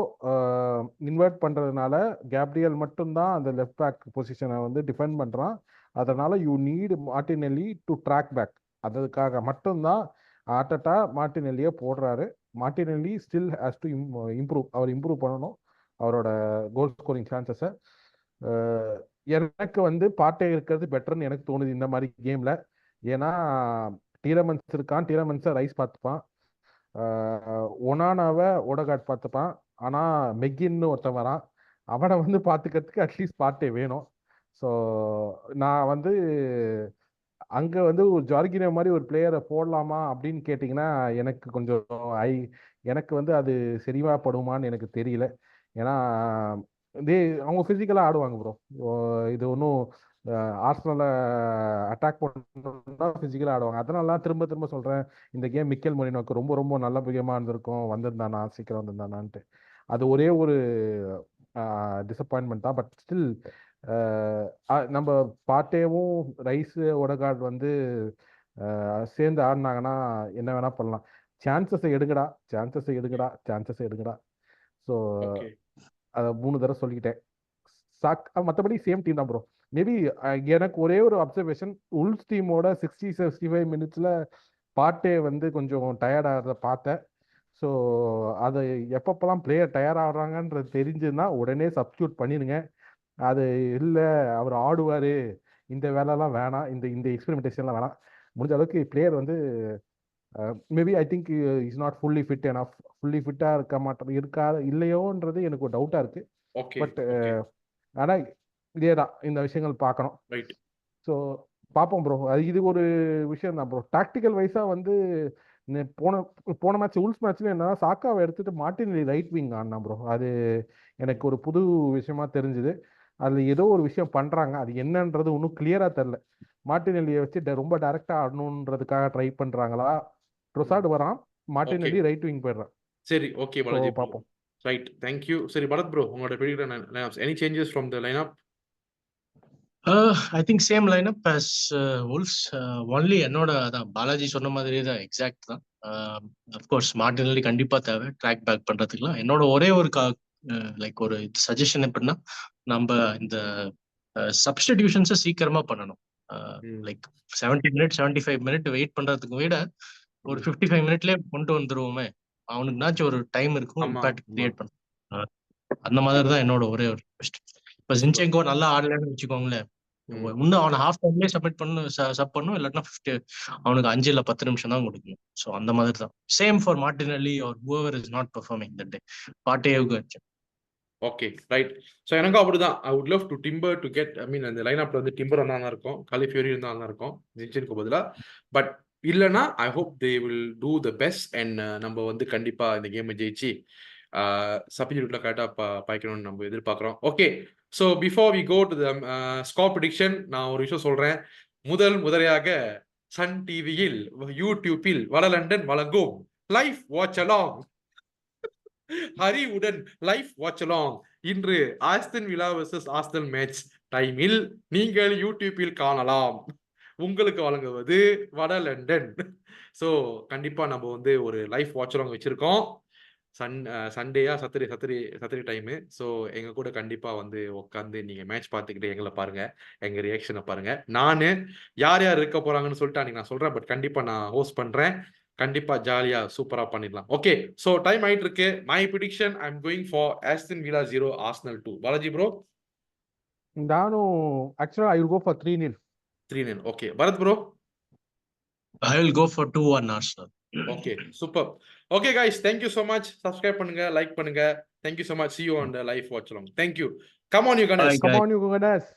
இன்வெர்ட் பண்ணுறதுனால கேப்ரியல் மட்டும்தான் அந்த லெஃப்ட் பேக் பொசிஷனை வந்து டிஃபெண்ட் பண்ணுறான். அதனால் you need Martinelli to track back. அதுக்காக மட்டும்தான் ஆர்டெட்டா மார்டினெல்லியை போடுறாரு. Martinelli still has to improve. அவர் இம்ப்ரூவ் பண்ணணும் அவரோட கோல் ஸ்கோரிங் சான்சஸை. எனக்கு வந்து பாட்டே இருக்கிறது பெட்டர்னு எனக்கு தோணுது இந்த மாதிரி கேமில். ஏன்னா டீலமன்ஸ் இருக்கான், டீலமன்ஸை ரைஸ் பார்த்துப்பான், ஒனானாவை ஓடகார்ட் பார்த்துப்பான். ஆனால் மெக்கின்னு ஒருத்தன் வரான், அவனை வந்து பார்த்துக்கிறதுக்கு அட்லீஸ்ட் பாட்டே வேணும். ஸோ நான் வந்து அங்கே வந்து ஒரு ஜார்கினோ மாதிரி ஒரு பிளேயரை போடலாமா அப்படின்னு கேட்டிங்கன்னா எனக்கு கொஞ்சம் எனக்கு வந்து அது சரிவாப்படுமான்னு எனக்கு தெரியல. ஏன்னா அவங்க ஃபிசிக்கலாக ஆடுவாங்க ப்ரோ. இது ஒன்றும் ஆர்சனலை அட்டாக் பண்ணணும்னா ஃபிசிக்கலாக ஆடுவாங்க. அதனால தான் திரும்ப திரும்ப சொல்கிறேன், இந்த கேம் மிக்கல் மொரினோக்கு ரொம்ப ரொம்ப நல்ல கேமாக இருந்திருக்கும், வந்திருந்தானா சீக்கிரம் வந்திருந்தானான்ட்டு. அது ஒரே ஒரு டிசப்பாயின்மெண்ட் தான். பட் ஸ்டில் நம்ம பாட்டேவும் ரைஸு ஒடகார்ட் வந்து சேர்ந்து ஆடினாங்கன்னா என்ன வேணா பண்ணலாம். சான்சஸை எடுங்கடா, சான்சஸை எடுங்கடா, சான்சஸை எடுங்கடா. ஸோ ஓகே அதை 3 தடவை சொல்லிக்கிட்டேன். மற்றபடி சேம் டீம் தான் ப்ரோ. மேபி எனக்கு ஒரே ஒரு அப்சர்வேஷன், உல்ஸ் டீமோட 60-65 மினிட்ஸில் பாட்டே வந்து கொஞ்சம் டயர்ட் ஆகிறத பார்த்தேன். ஸோ அதை எப்பப்பெல்லாம் பிளேயர் டயர்ட் ஆடுறாங்கன்றது தெரிஞ்சுன்னா உடனே சப்ஸ்டியூட் பண்ணிடுங்க. அது இல்லை அவர் ஆடுவார், இந்த வேலைலாம் வேணாம், இந்த எக்ஸ்பெரிமெண்டேஷன்லாம் வேணாம். முடிஞ்ச அளவுக்கு பிளேயர் வந்து maybe I think is not fully fit enough. Fully ஃபிட்டாக இருக்கா இல்லையோன்றது எனக்கு ஒரு டவுட்டாக இருக்குது. ஓகே பட் ஆனால் இதே தான் இந்த விஷயங்கள் பார்க்கணும். ரைட். ஸோ பார்ப்போம் ப்ரோ. இது ஒரு விஷயம் தான் ப்ரோ. டாக்டிக்கல் வைஸாக வந்து போன மேட்ச் உல்ஸ் மேட்ச்ல என்னன்னா சாக்காவை எடுத்துட்டு மார்டினெல்லி ரைட் விங் ஆடினா ப்ரோ. அது எனக்கு ஒரு புது விஷயமா தெரிஞ்சுது. அதில் ஏதோ ஒரு விஷயம் பண்ணுறாங்க, அது என்னன்றது இன்னும் கிளியராக தெரில. மார்டினெல்லியை வச்சு ரொம்ப டைரெக்டாக ஆடணுன்றதுக்காக ட்ரை பண்ணுறாங்களா? ட்ரொசார்ட் வரான், மார்டினெல்லி ரைட் விங் போயிடுறான். சரி, ஓகே பாலாஜி, பார்ப்போம். Right, thank you. சரி பரத் ப்ரோ, உங்களோட prediction lineups, any changes from the lineup? I think same lineup as wolves. Only என்னோட அதான் பாலாஜி சொன்ன மாதிரியே தான், எக்ஸாக்ட் தான். அஃப்கோர்ஸ் மார்டினெல்லி கண்டிப்பா தேவை ட்ராக் பேக் பண்றதுக்குலாம். என்னோட ஒரே ஒரு லைக் ஒரு சஜஷன் எப்படின்னா, நம்ம இந்த சப்ஸ்டிடியூஷன்ஸை சீக்கிரமா பண்ணணும். லைக் 70 மினிட் 75 மினிட் வெயிட் பண்றதுக்கு விட ஒரு 55 மினிட்லயே கொண்டு வந்துருவோமே, அவனுக்குனாச்சும் ஒரு டைம் இருக்கும், ஆமா, இம்பாக்ட் ஆமா. கிரியேட் பண்ணும். அந்த மாதிரி தான் என்னோட ஒரே ஒரு ரிக்வெஸ்ட். இப்ப ஜின்செங்கோ நல்லா ஆடலன்னு வச்சுக்கோங்களேன், இன்னும் அவனை ஹாஃப் டைம்லயே சப்மிட் சப் பண்ணும், இல்லாட்டினா 50 அவனுக்கு 5 இல்ல 10 நிமிஷம் தான் கொடுக்கணும். ஸோ அந்த மாதிரி தான். Same for Martinelli or whoever is not performing that day. பாட்டேவுக்கு வச்சு. Okay, right. ஸோ எனக்கும் அப்படிதான். I would love to Timber to get, I mean அந்த லைனப்ல வந்து டிம்பர் வந்தா தான் இருக்கும், காலிஃபியூரி இருந்தா தான் இருக்கும் ஜின்சென்கோ பதிலா. பட் இல்லைன்னா I hope they will do the best and நம்ம வந்து கண்டிப்பா இந்த கேமை ஜெயிச்சு சப்ஸ்டிடியூட்ல கரெக்டாக பாய்க்கணும்னு நம்ம எதிர்பார்க்குறோம். Okay, so before we go to the score prediction, நான் ஒரு விஷயம் சொல்றேன். முதலையாக சன் டிவியில் யூடியூப்பில் வடலண்டன் வழங்கும் லைவ் வாட்ச் அலாங் ஹரி உடன் லைவ் வாட்ச் அலாங் இன்று Aston Villa versus Arsenal match டைமில் நீங்கள் யூடியூப்பில் காணலாம். உங்களுக்கு வழங்குவது வடலண்டன். ஸோ கண்டிப்பா நம்ம வந்து ஒரு லைவ் வாட்ச் அலாங் வச்சிருக்கோம். சண்டேயா சத்துரி டைமு. ஸோ எங்க கூட கண்டிப்பா வந்து உட்காந்து நீங்க மேட்ச் பார்த்துக்கிட்டு எங்களை பாருங்க, எங்க ரியாக்ஷனை பாருங்க. நானு யார் யார் இருக்க போறாங்கன்னு சொல்லிட்டு அன்னைக்கு நான் சொல்றேன். பட் கண்டிப்பா நான் ஹோஸ்ட் பண்றேன். கண்டிப்பா ஜாலியா சூப்பரா பண்ணிடலாம். ஓகே, ஸோ டைம் ஆயிட்டு இருக்கு. My prediction, I am going for Aston Villa 0 Arsenal 2. Balaji bro? நானும் ஆக்சுவலாக I will go for 3-0. 3-0. Okay, Bharath bro? I will go for 2-1 Arsenal. Okay, super. Okay guys, thank you so much. Subscribe பண்ணுங்க, like பண்ணுங்க. Thank you so much. See you on the live watch along. Thank you. Come on you guys. Bye, guys. Come on, you guys.